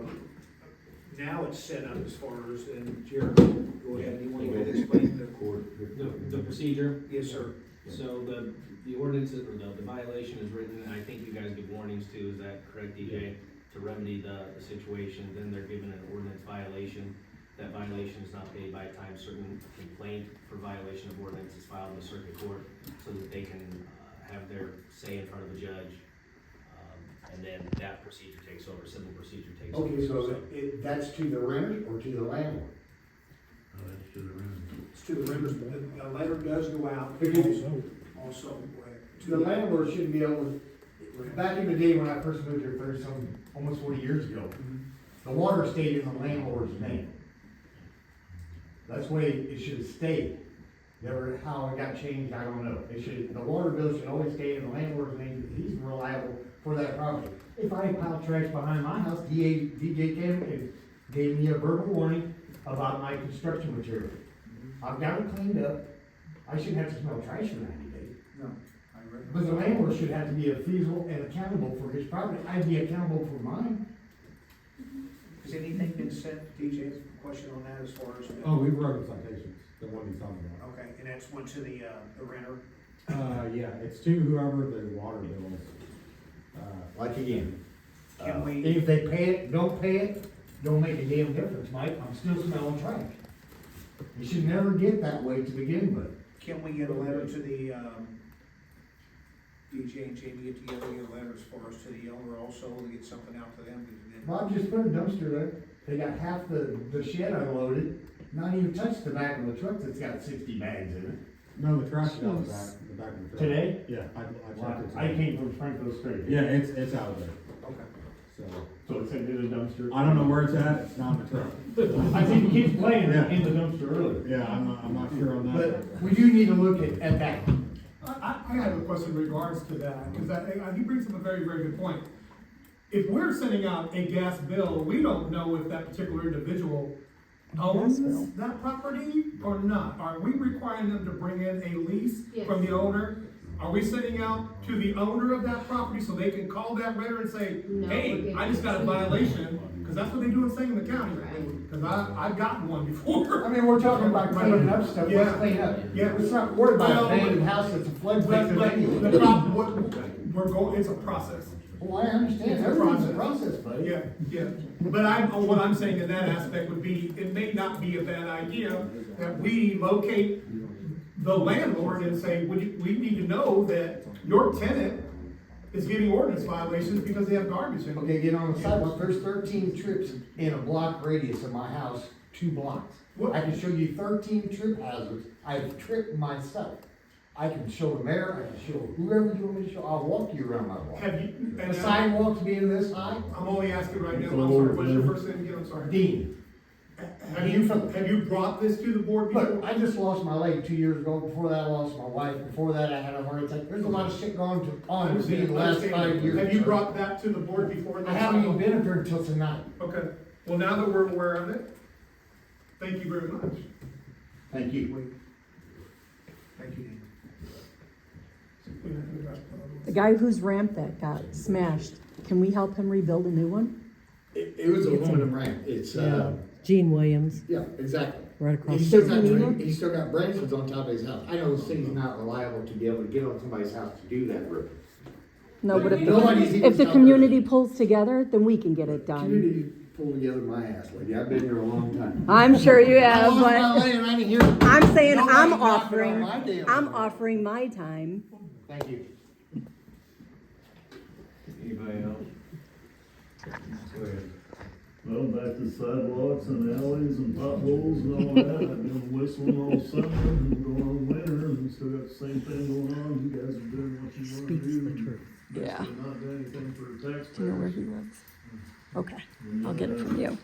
now it's set up as far as, and Jared, go ahead, you want to explain The procedure? Yes, sir. So the ordinance, or the violation is written, and I think you guys give warnings too, is that correct, DJ? To remedy the situation, then they're given an ordinance violation. That violation is not paid by a time certain. Complaint for violation of ordinance is filed in the circuit court so that they can have their say in front of the judge. And then that procedure takes over, civil procedure takes over. Okay, so that's to the renter or to the landlord? That's to the renter. It's to the renters, a letter does go out also, go ahead. The landlord shouldn't be able to, back in the day when I first moved here, almost 40 years ago, the water stayed in the landlord's name. That's the way it should have stayed. Never, how it got changed, I don't know. The water bill should always stay in the landlord's name, because he's reliable for that property. If I pile trash behind my house, DJ came and gave me a verbal warning about my construction material. I've got it cleaned up. I shouldn't have to smell trash for 90 days. No, I agree. But the landlord should have to be feasible and accountable for his property. I'd be accountable for mine. Has anything been sent, DJ, question on that as far as? Oh, we wrote citations, the one he's talking about. Okay, and that's one to the renter? Yeah, it's to whoever the water bill is. Like again, Can we? if they pay it, don't make a damn difference, Mike. I'm still smelling trash. You should never get that way to begin with. Can we get a letter to the, DJ and Jamie get together, get a letter as far as to the owner also, to get something out to them? Bob just put a dumpster there. They got half the shed unloaded, not even touched the back of the truck that's got 60 bags in it. No, the trash is out the back of the truck. Today? Yeah, I walked it. I came from Springfield straight. Yeah, it's out there, Okay. so. it's in the dumpster? I don't know where it's at, it's not in the truck. I think he keeps playing Yeah. in the dumpster earlier. Yeah, I'm not sure on that. But we do need to look at that. I have a question in regards to that, because he brings up a very, very good point. If we're sending out a gas bill, we don't know if that particular individual owns that property or not. Are we requiring them to bring in a lease from the owner? Are we sending out to the owner of that property so they can call that renter and say, hey, I just got a violation? Because that's what they do in Sangamon County. Because I've gotten one before. I mean, we're talking about cleaning up stuff, let's clean up. Yeah. Let's not worry about an abandoned house that's a floodplain. But the problem, we're going, it's a process. Well, I understand, everything's a process, buddy. Yeah. But what I'm saying in that aspect would be, it may not be a bad idea that we locate the landlord and say, we need to know that your tenant is getting ordinance violations because they have garbage in it. Okay, get on the sidewalk, there's 13 trips in a block radius of my house, 2 blocks. What? I can show you 13 trip hazards, I've tripped myself. I can show the mayor, I can show whoever you want me to show, I'll walk you around my block. Have you? The sidewalks being this high, I'm only asking right now, I'm sorry, what's your first name again, I'm sorry. Dean. Have you brought this to the board before? Look, I just lost my leg 2 years ago. Before that, I lost my wife. Before that, I had a heart attack. There's a lot of shit going on with me in the last 5 years. Have you brought that to the board before? I haven't even been up here until tonight. Okay, well, now that we're aware of it, thank you very much. Thank you. Thank you, Dean. The guy whose ramp that got smashed, can we help him rebuild a new one? It was a aluminum ramp. It's, Gene Williams, yeah, exactly. right across. He's still got branches on top of his house. I know the city's not reliable to be able to get on somebody's house to do that roof. No, but Nobody's even if the stopped community pulls together, then we can get it done. Community pulled together my ass, lady. I've been here a long time. I'm sure you I have, lost my but leg and I didn't hear. I'm saying Nobody I'm knocking on my damn I'm door. offering my time. Thank you. Anybody else? Go ahead. Well, back to sidewalks and alleys and potholes and all that, I've been whistling all summer and going on winter and still got the same thing going on, you guys are doing what you wanna do. the truth. Yeah. Basically not doing anything for the taxpayers. Do you know where he lives? Okay, I'll get it from you.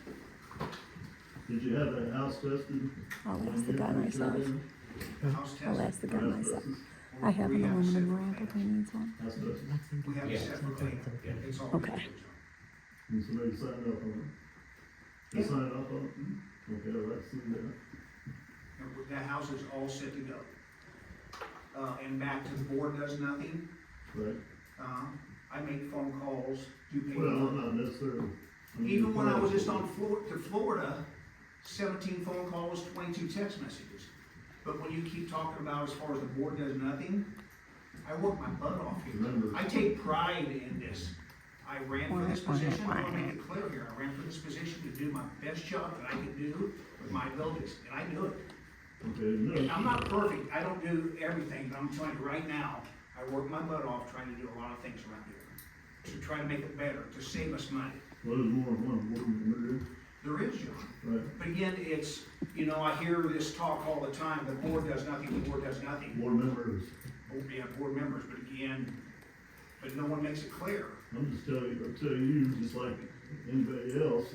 Did you have that house tested? I'll ask the guy myself. House I'll test. ask the guy myself. I have an aluminum ramp if he needs one. House tested, We have a separate thing. It's all. Okay. and somebody signed up on it? They signed up on it? Okay, I'd like to see that. That house is all set to go. and back to the board does nothing. Right. I make phone calls, do Well, paperwork. not necessarily. I mean, Even when I was just on to Florida, 17 phone calls, 22 text messages. But when you keep talking about as far as the board does nothing, I work my butt off here. Remember. I take pride in this. I ran for this position, I wanna make it clear here, I ran for this position to do my best job that I could do with my abilities, and I do it. Okay, no. I'm not perfect, I don't do everything, but I'm telling you right now, I work my butt off trying to do a lot of things around here. To try to make it better, to save us money. What is more than one board member do? There is, John. Right. But again, it's, you know, I hear this talk all the time, the board does nothing, the board does nothing. Board members. Oh, yeah, board members, but again, but no one makes it clear. I'm just telling you, just like anybody else,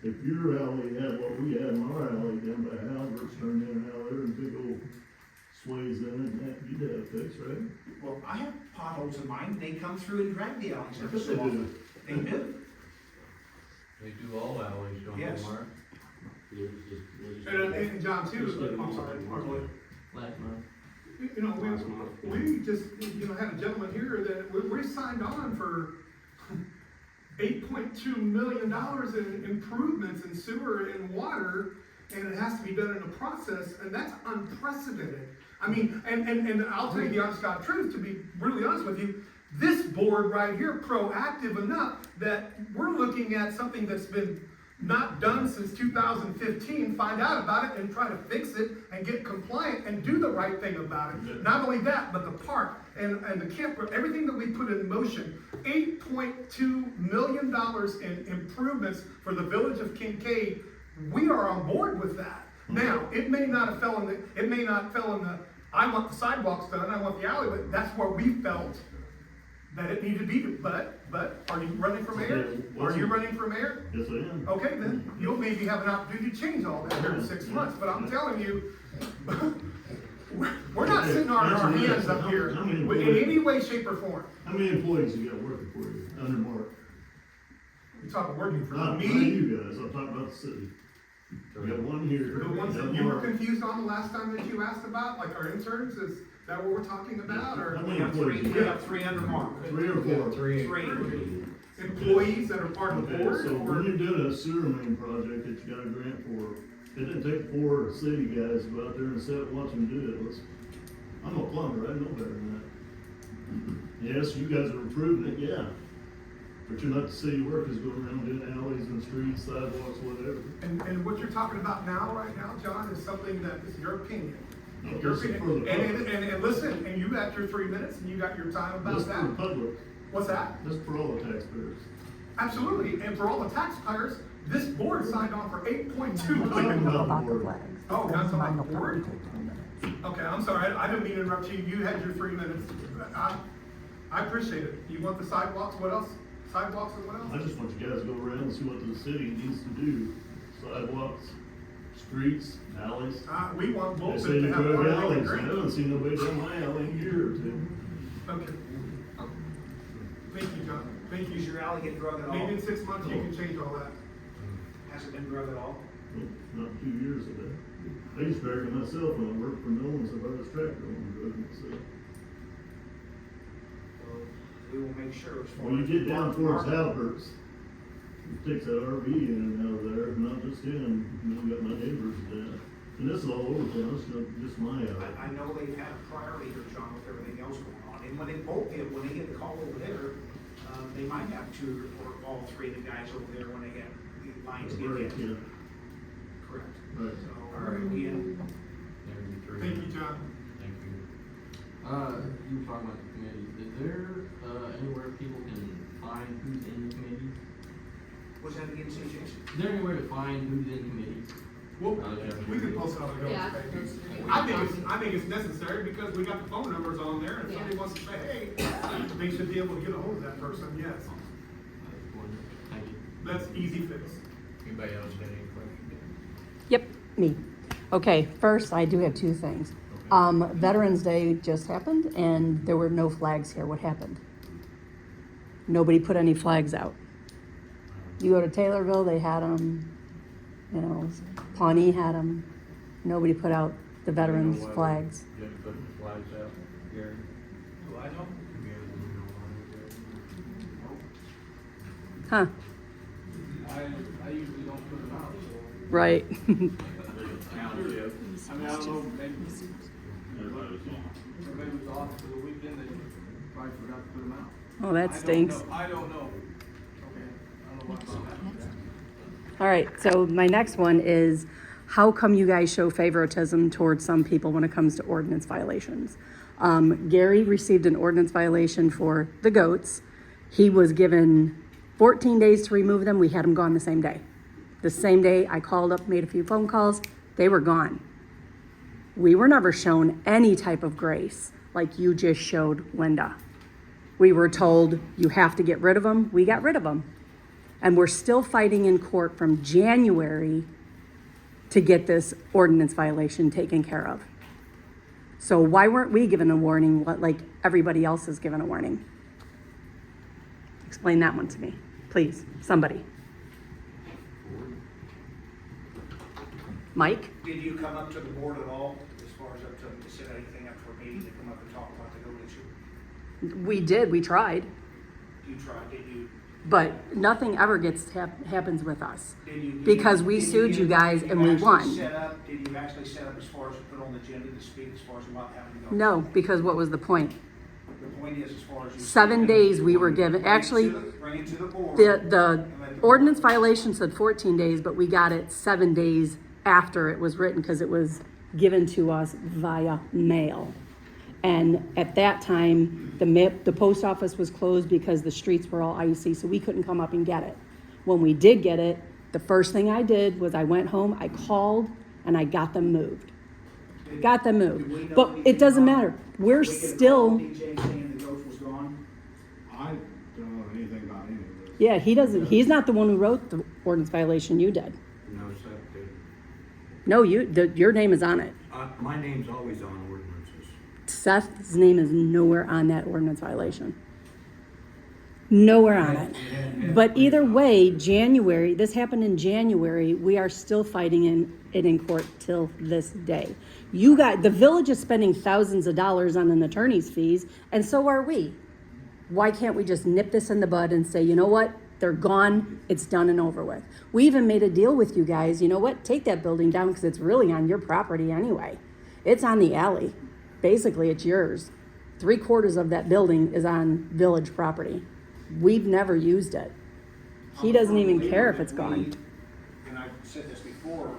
if your alley had what we had in our alley down by Halbert's turned in and out there and big old sways in it, and that, you'd have it fixed, right? Well, I have potholes in mine, they come through and drag the alleys every Yes, so they do. often. They do. They do all alleys, don't Yes. they, Mark? And John too, I'm sorry, Mark. Last month. You know, we just, you know, had a gentleman here that we signed on for $8.2 million in improvements in sewer and water, and it has to be done in a process, and that's unprecedented. I mean, and I'll tell you the honest God truth, to be really honest with you, this board right here, proactive enough that we're looking at something that's been not done since 2015, find out about it and try to fix it and get compliant and do the right thing about it. Not only that, but the park and the camp, everything that we put in motion, $8.2 million in improvements for the village of Kincaid, we are on board with that. Now, it may not have fell in the, I want the sidewalks done, I want the alley, but that's where we felt that it needed to be, but are you running for mayor? Are you running for mayor? Yes, I am. Okay, then you'll maybe have an opportunity to change all that here in 6 months, but I'm telling you, we're not sitting on our hands up here in any way, shape, or form. How many employees you got working for you, under Mark? You're talking working for Not me? you guys, I'm talking about the city. We got one here. The ones that got you were Mark. confused on the last time that you asked about, like our interns, is that what we're talking about, or? How We many have three, employees? we have three under Mark. 3 or 4? Three. Employees that are part of the Okay, board, so when or? you're doing a sewer main project that you got a grant for, it didn't take 4 city guys to go out there and sit and watch them do it. I'm a plumber, I know better than that. Yes, you guys are improving it, yeah. But you're not the city workers going around doing alleys and streets, sidewalks, whatever. And what you're talking about now, right now, John, is something that is your opinion. No, Your this is opinion. for the And, public. and listen, and you got your 3 minutes, and you got your time about This for the that. public, What's that? this for all the taxpayers. Absolutely, and for all the taxpayers, this board signed on for $8.2 million. About the flags. Oh, that's on Mine the will board? probably take 10 minutes. Okay, I'm sorry, I didn't mean to interrupt you, you had your 3 minutes. I appreciate it. You want the sidewalks, what else? Sidewalks and what I else? just want you guys to go around and see what the city needs to do. Sidewalks, streets, alleys. We want They both say to you have go one to lane alleys, I green. haven't seen nobody down my alley in a year or 2. Okay. Thank you, John. Thank Does you. your alley get drug at all? Maybe in 6 months you can change all that. Has it been drug at all? Nope, not 2 years ago. I used to drag it myself when I worked for Nolan's, if I was tractor on the road myself. Well, we will make sure as far When you as get down towards Mark- Halbert's, it takes that RV in and out of there, not just him, you got my neighbors down. And this is all over town, it's not just my alley. I know they've had a priority here, John, with everything else going on, and when they both get, when they get the call over there, they might have 2 or all 3 of the guys over there when they get the lines get Right, in. yeah. Correct. Right. So, again, Thank you, John. Thank you. You were talking about the committees, is there, anywhere people can find who's in the committee? was that again, say Jason? Is there anywhere to find who's in committees? Well, we can post it on the Yeah. village page. I think it's necessary because we got the phone numbers on there, and if somebody wants to say, hey, they should be able to get a hold of that person, yes. Thank you. That's easy fix. Anybody else got any questions? Yep, me. Okay, first, I do have 2 things. Veterans Day just happened, and there were no flags here. What happened? Nobody put any flags out. You go to Taylorville, they had them. You know, Pawnee had them. Nobody put out the veterans' flags. You have to put the flags out? Gary? Do I know? Huh, I usually don't put them out, so. right. I mean, I don't know, maybe it was off for the weekend, they probably forgot to put them out. Oh, that stinks. I don't know. Okay, I don't know what about that. All right, so my next one is, how come you guys show favoritism towards some people when it comes to ordinance violations? Gary received an ordinance violation for the goats. He was given 14 days to remove them. We had them gone the same day. The same day, I called up, made a few phone calls, they were gone. We were never shown any type of grace like you just showed Linda. We were told, you have to get rid of them. We got rid of them. And we're still fighting in court from January to get this ordinance violation taken care of. So why weren't we given a warning like everybody else is given a warning? Explain that one to me, please, somebody. Mike? Did you come up to the board at all, as far as up to set anything up for a meeting to come up and talk about the goat issue? We did, we tried, You tried, did you? but nothing ever happens with us. Did you? Because we sued you guys and we won. Did you actually set up as far as put on the agenda to speak as far as about having to go? No, because what was the point? The point is, as far as you. 7 days we were given, actually, Bring it to the board. the ordinance violation said 14 days, but we got it 7 days after it was written because it was given to us via mail. And at that time, the post office was closed because the streets were all icy, so we couldn't come up and get it. When we did get it, the first thing I did was I went home, I called, and I got them moved. Got them moved. But it doesn't matter. We're still, DJ saying the goat was gone? I don't know anything about any of this. yeah, he's not the one who wrote the ordinance violation, you did. No, Seth did. No, your name is on it. My name's always on ordinances. Seth's name is nowhere on that ordinance violation. Nowhere on it. But either way, January, this happened in January, we are still fighting it in court till this day. The village is spending thousands of dollars on an attorney's fees, and so are we. Why can't we just nip this in the bud and say, you know what? They're gone, it's done and over with. We even made a deal with you guys, you know what? Take that building down because it's really on your property anyway. It's on the alley. Basically, it's yours. 3/4 of that building is on village property. We've never used it. He doesn't even care if it's gone. And I've said this before,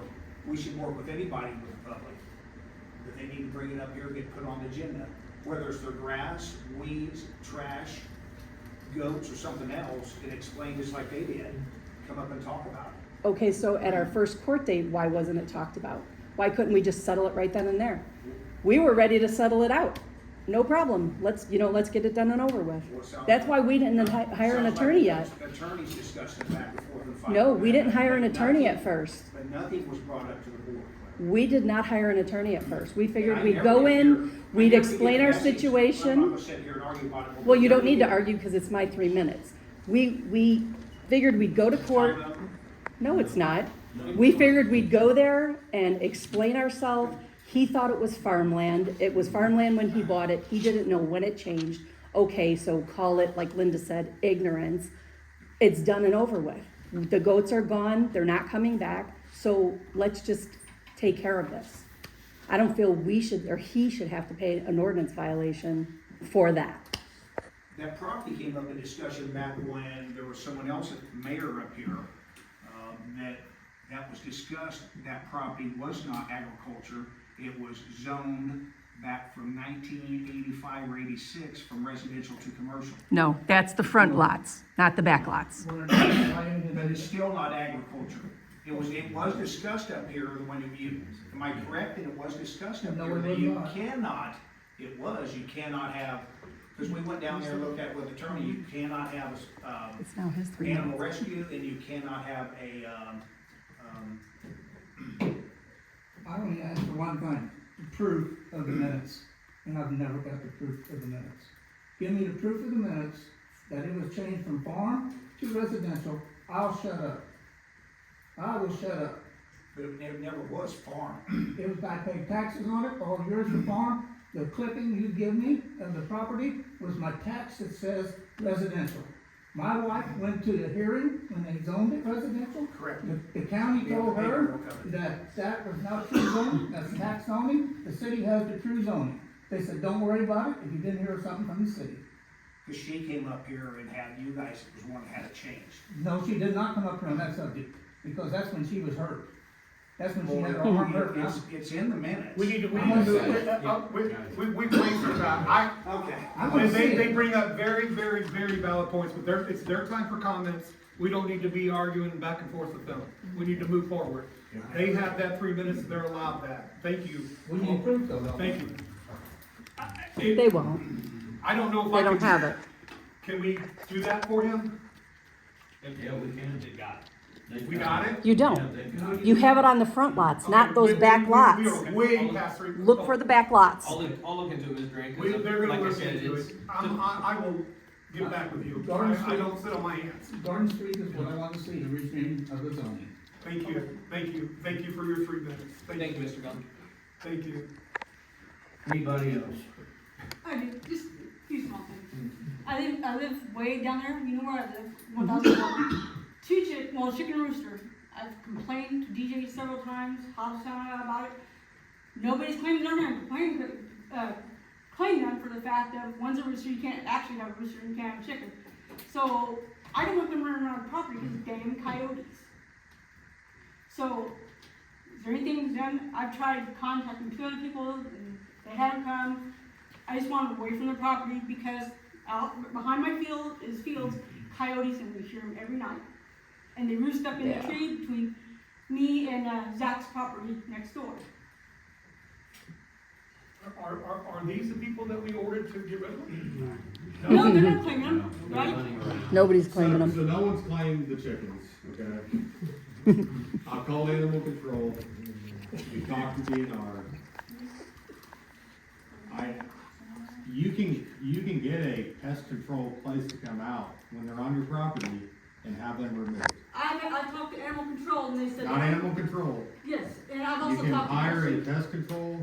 we should work with anybody with the public. That they need to bring it up here, get put on the agenda. Whether it's their grass, weeds, trash, goats, or something else, and explain just like they did. Come up and talk about it. Okay, so at our first court date, why wasn't it talked about? Why couldn't we just settle it right then and there? We were ready to settle it out. No problem. Let's get it done and over with. That's why we didn't hire an attorney yet. Attorneys discussed it back and forth and fight. No, we didn't hire an attorney at first. But nothing was brought up to the board. We did not hire an attorney at first. We figured we'd go in, we'd explain our situation. Well, you don't need to argue because it's my 3 minutes. We figured we'd go to court. No, it's not. We figured we'd go there and explain ourselves. He thought it was farmland. It was farmland when he bought it. He didn't know when it changed. Okay, so call it, like Linda said, ignorance. It's done and over with. The goats are gone. They're not coming back. So let's just take care of this. I don't feel we should, or he should have to pay an ordinance violation for that. That property came up in discussion back when there was someone else, mayor up here, that was discussed. That property was not agriculture. It was zoned back from 1985 or 86 from residential to commercial. No, that's the front lots, not the back lots. But it's still not agriculture. It was discussed up here when you, am I correct? And it was discussed up here that you cannot have, because we went down there and looked at it with the attorney, you cannot have It's now his 3 minutes. animal rescue, and you cannot have a, I only asked for one thing, the proof of the minutes, and I've never got the proof of the minutes. Give me the proof of the minutes that it was changed from farm to residential, I'll shut up. I will shut up. but it never was farm. It was, I paid taxes on it, all yours for farm, The clipping you give me of the property was my tax that says residential. My wife went to the hearing when they zoned it residential. Correct. The county We have told the her paperwork of it. that that was not true zoning, that's tax zoning, the city has the true zoning. They said, don't worry about it if you didn't hear something from the city. Cause she came up here and had you guys, was one that had it changed. No, she did not come up here on that subject, because that's when she was hurt. That's when she had her arm hurt. It's in the minutes. We need to, we wait for that. I'm gonna see They it. bring up very valid points, but it's their time for comments. We don't need to be arguing back and forth with them. We need to move forward. They have that 3 minutes, they're allowed that. Thank you. We need proof though, don't we? Thank you. They won't. I don't know if They don't have it. Can we do that for him? Yeah, we can. They got it. We got it? You don't. You have it on the front lots, not those back lots. We are way past 3. Look for the back lots. I'll look into it, Ms. Grant, They're because gonna like I look said, into it's. it. I will get back with you. Garden I Street. don't sit on my hands. Garden Street is what I want to see, the regime of the zoning. Thank you for your 3 minutes. Thank you, Mr. Gunn. Thank you. Anybody else? I do, just a few small things. I live way down there, you know where I live, 1,000. Chicken rooster. I've complained to DJ several times, Hobbs found out about it. Nobody's claiming their name, claim them for the fact of one's a rooster, you can't actually have a rooster, and you can't have a chicken. So, I don't want them running around the property because of damn coyotes. So, is there anything done? I've tried contacting 2 other people, and they haven't come. I just want them away from the property because out behind my field is fields, coyotes, and we hear them every night. And they roost up in the tree between me and Zach's property next door. Are these the people that we ordered to get rid of them? No, they're not claiming them, right? Nobody's claiming them. So no one's claimed the chickens, okay? I'll call animal control, you talk to DNR. You can get a pest control place to come out when they're on your property and have them removed. I talked to animal control and they said. Not animal control. Yes, and I've You also can talked to. hire a pest control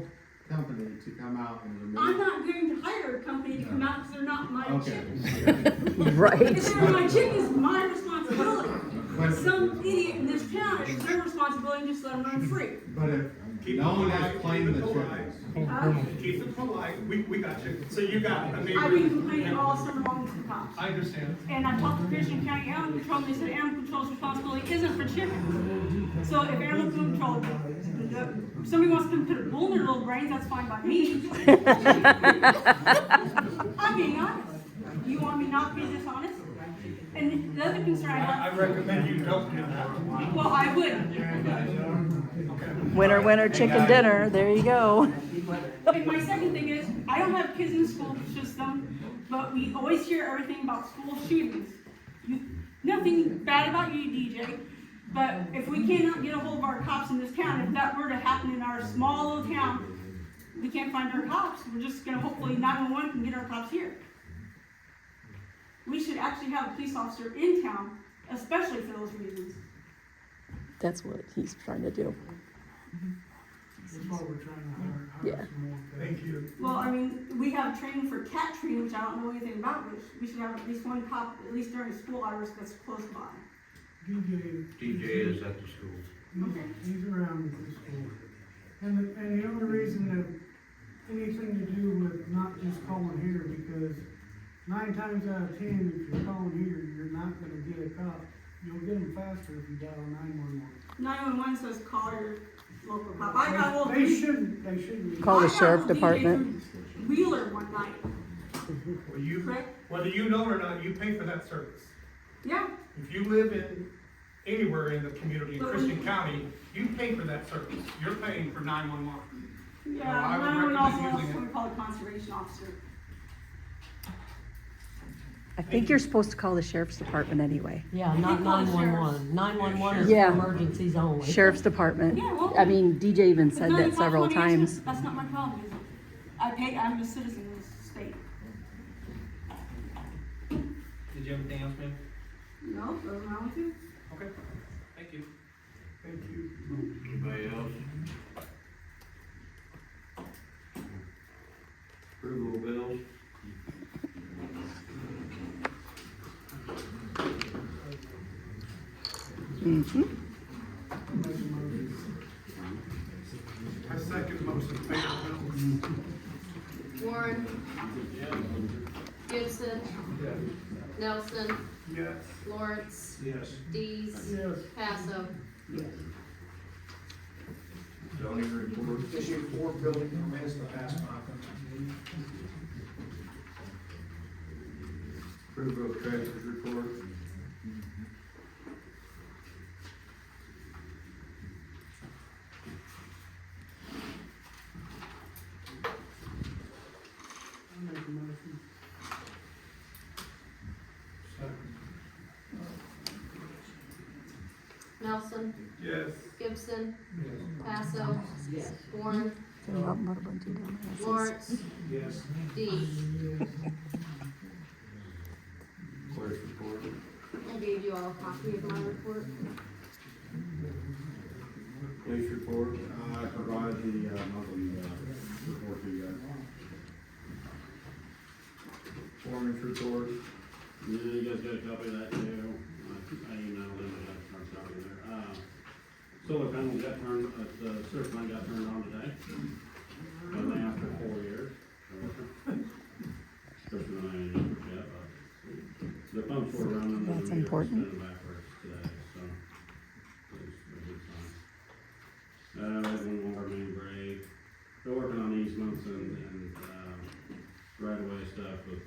company to come out and remove. I'm not going to hire a company to come out because they're not my Okay. chickens. Right. If they're my chickens, my responsibility. But- Some idiot in this town, it's their responsibility, just let them run free. But if no one has claimed the chickens. Keep it polite, we got you. So you got a neighbor. I've been complaining all summer long to the cops. I understand. And I talked to Christian County Animal Control, and they said animal control's responsibility isn't for chickens. So if animal control, if somebody wants to put a bull in their little brains, that's fine by me. I'm being honest. You want me not to be dishonest? And the other concern I I have, recommend you don't do that. well, I would. Winner, winner, chicken dinner. There you go. And my second thing is, I don't have kids in the school system, but we always hear everything about school shootings. Nothing bad about you, DJ, but if we cannot get a hold of our cops in this town, if that were to happen in our small little town, we can't find our cops, we're just gonna hopefully 911 can get our cops here. We should actually have a police officer in town, especially for those reasons. That's what he's trying to do. That's why we're trying to hire Yeah. some more. Thank you. Well, I mean, we have training for cat training, which I don't know anything about, which we should have at least one cop, at least during school hours, that's close by. DJ is at the school. He's around the school. And the only reason that anything to do with not just calling here, because 9 times out of 10, if you're calling here, you're not gonna get a cop. You'll get them faster if you dial 911. 911 says call your local cop. I got a little. They shouldn't be. Call the I got a sheriff little department. DJ from Wheeler one night. Whether you know it or not, you pay for that service. Yeah. If you live in anywhere in the community in But Christian we- County, you pay for that service. You're paying for 911. Yeah, I would 911 also recommend has using what it. we call a conservation officer. I think you're supposed to call the sheriff's department anyway. Yeah, not 911. 911 is for Yeah. emergencies only. Sheriff's department. Yeah, well- I mean, DJ even If said they're that only several 520 inches, times. That's not my problem. Is it? I'm a citizen of this state. Did you have anything else, ma'am? No, those are my only two. Okay, thank you. Thank you. Anybody else? Approval of bills. Mm-hmm. I second most of the Warren. Gibson. Nelson. Yes. Lawrence. Yes. Dees. Yes. Passo. Zoning report. Issued 4 building permits the past month. Approval of treasurer's report. Nelson. Yes. Gibson. Passo. Warren. Lawrence. Yes. Dees. Clerk's report. I gave you all a copy of my report. Police report. I provide the, monthly, report to you guys. Foreman's report. Yeah, you guys got a copy of that too? I emailed them, I got a front copy there. Solar panel got turned, the sewer line got turned on today. And they after 4 years. Of course, we don't have any numbers yet, but the pumps were running. That's and we were important. spinning backwards today, so. It's a good sign. There's one more main break. They're working on easements and right of way stuff with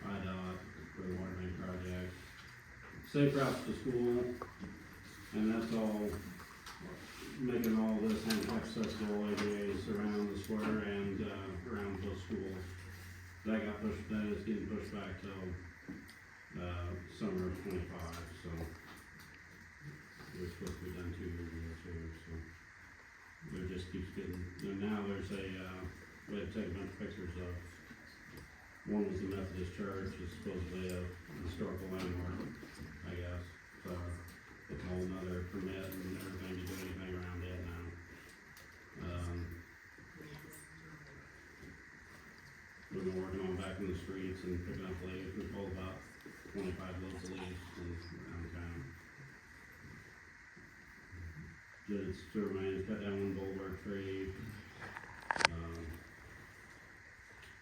IDOT for the water main project. Safe routes to school, and that's all, making all this accessible ADAs around the square and, around those schools. That got pushed, that is getting pushed back till, summer of 25, so. It was supposed to be done 2 years ago too, so. It just keeps getting, and now there's a, we had to take a bunch of pictures of, one was the Methodist Church, it's supposedly a historical landmark, I guess, so. It's a whole nother permit and everything to do anything around it now. We've been working on back in the streets and picking up leaves, we pulled about 25 loads of leaves around town. Did sewer mains, cut down one bulwark tree.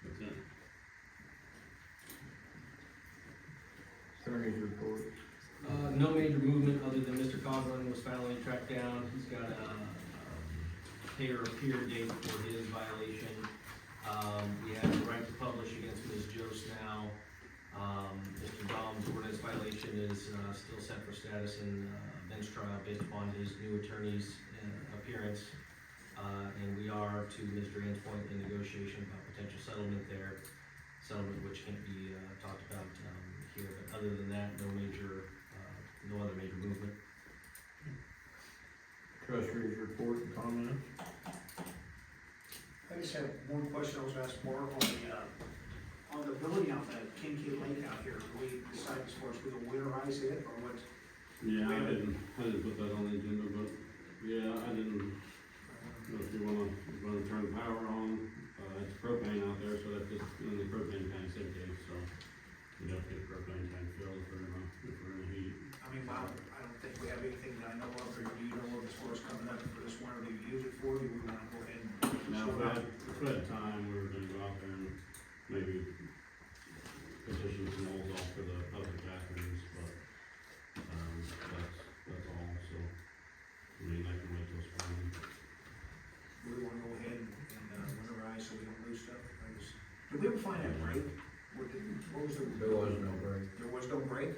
That's it. Attorney's report. No major movement other than Mr. Coughlin was finally tracked down. He's got a pay or appear date for his violation. We have the right to publish against Ms. Jost now. Mr. Dom's ordinance violation is still set for status in bench trial based upon his new attorney's appearance. And we are, to Mr. Ann's point, in negotiation about potential settlement there. Settlement which can't be talked about here, but other than that, no other major movement. Treasurer's report and comments. I just have one question I was asked for on the building out at Kincaid Lake out here. Do we decide as far as we will winterize it or what? Yeah, I didn't put that on the agenda, but, yeah, I didn't know if you wanna turn the power on. It's propane out there, so that's just, the propane tank's empty, so we have to get the propane tank filled if we're gonna heat. I mean, I don't think we have anything that I know of, or do you know of as far as coming up for this winter to use it for? Do we wanna go ahead and? Now, if we had time, we were gonna go out there and maybe petition some holes off for the public bathrooms, but, that's all, so. I mean, I can wait till spring. We wanna go ahead and winterize so we don't lose stuff. Did we ever find that break? What was the? There was no break. There was no break?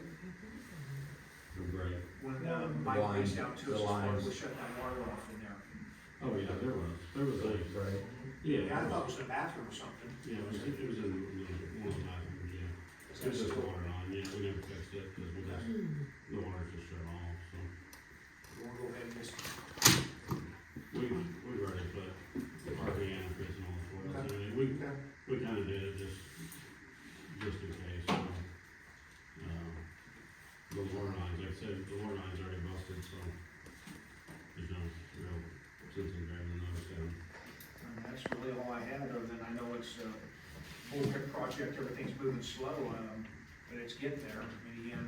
Great. When, The Mike lines- reached out to the us, as far as lines. we shut that water off in there. Oh, yeah, there was a, Right. yeah. Yeah, I thought it was in the bathroom or something. Yeah, it was in, one of the bathrooms, yeah. Is It's that just the still- water on, yeah, we never fixed it, cause the water's just shut off, so. We'll go ahead and just, We've already put RV antifreeze and all the foils, Okay. and we kinda did it just in case, so. The water lines, like I said, the water lines already busted, so there's no real sense in dragging those down. I mean, that's really all I had, other than I know it's a bullhead project, everything's moving slow, but it's getting there. I mean, again,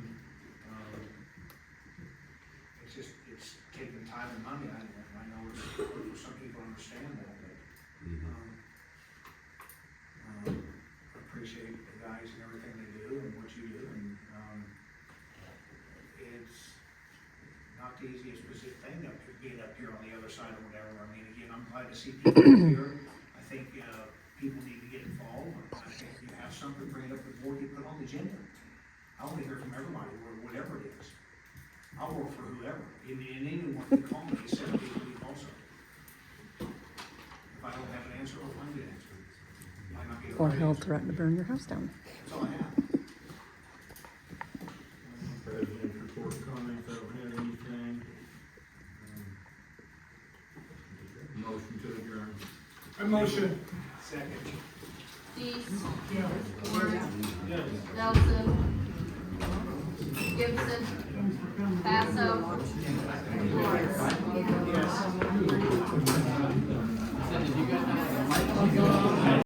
it's taking time and money, I know it's, for some people understand that, but, I appreciate the guys and everything they do and what you do, and, it's not the easiest thing up here, being up here on the other side or whatever. I mean, again, I'm glad to see people up here. I think, people need to get involved. I think if you have something, bring it up with the board, you put on the agenda. I want to hear from everybody, whatever it is. I'll work for whoever, and anyone can call me, 7 people leave also. If I don't have an answer, I'll find an answer. Might not be the Or right he'll answer. threaten to burn your house down. That's all I have. President's report comments, I don't have anything. Motion to adjourn. A motion. Second. Dees. Ward. Nelson. Gibson. Basso.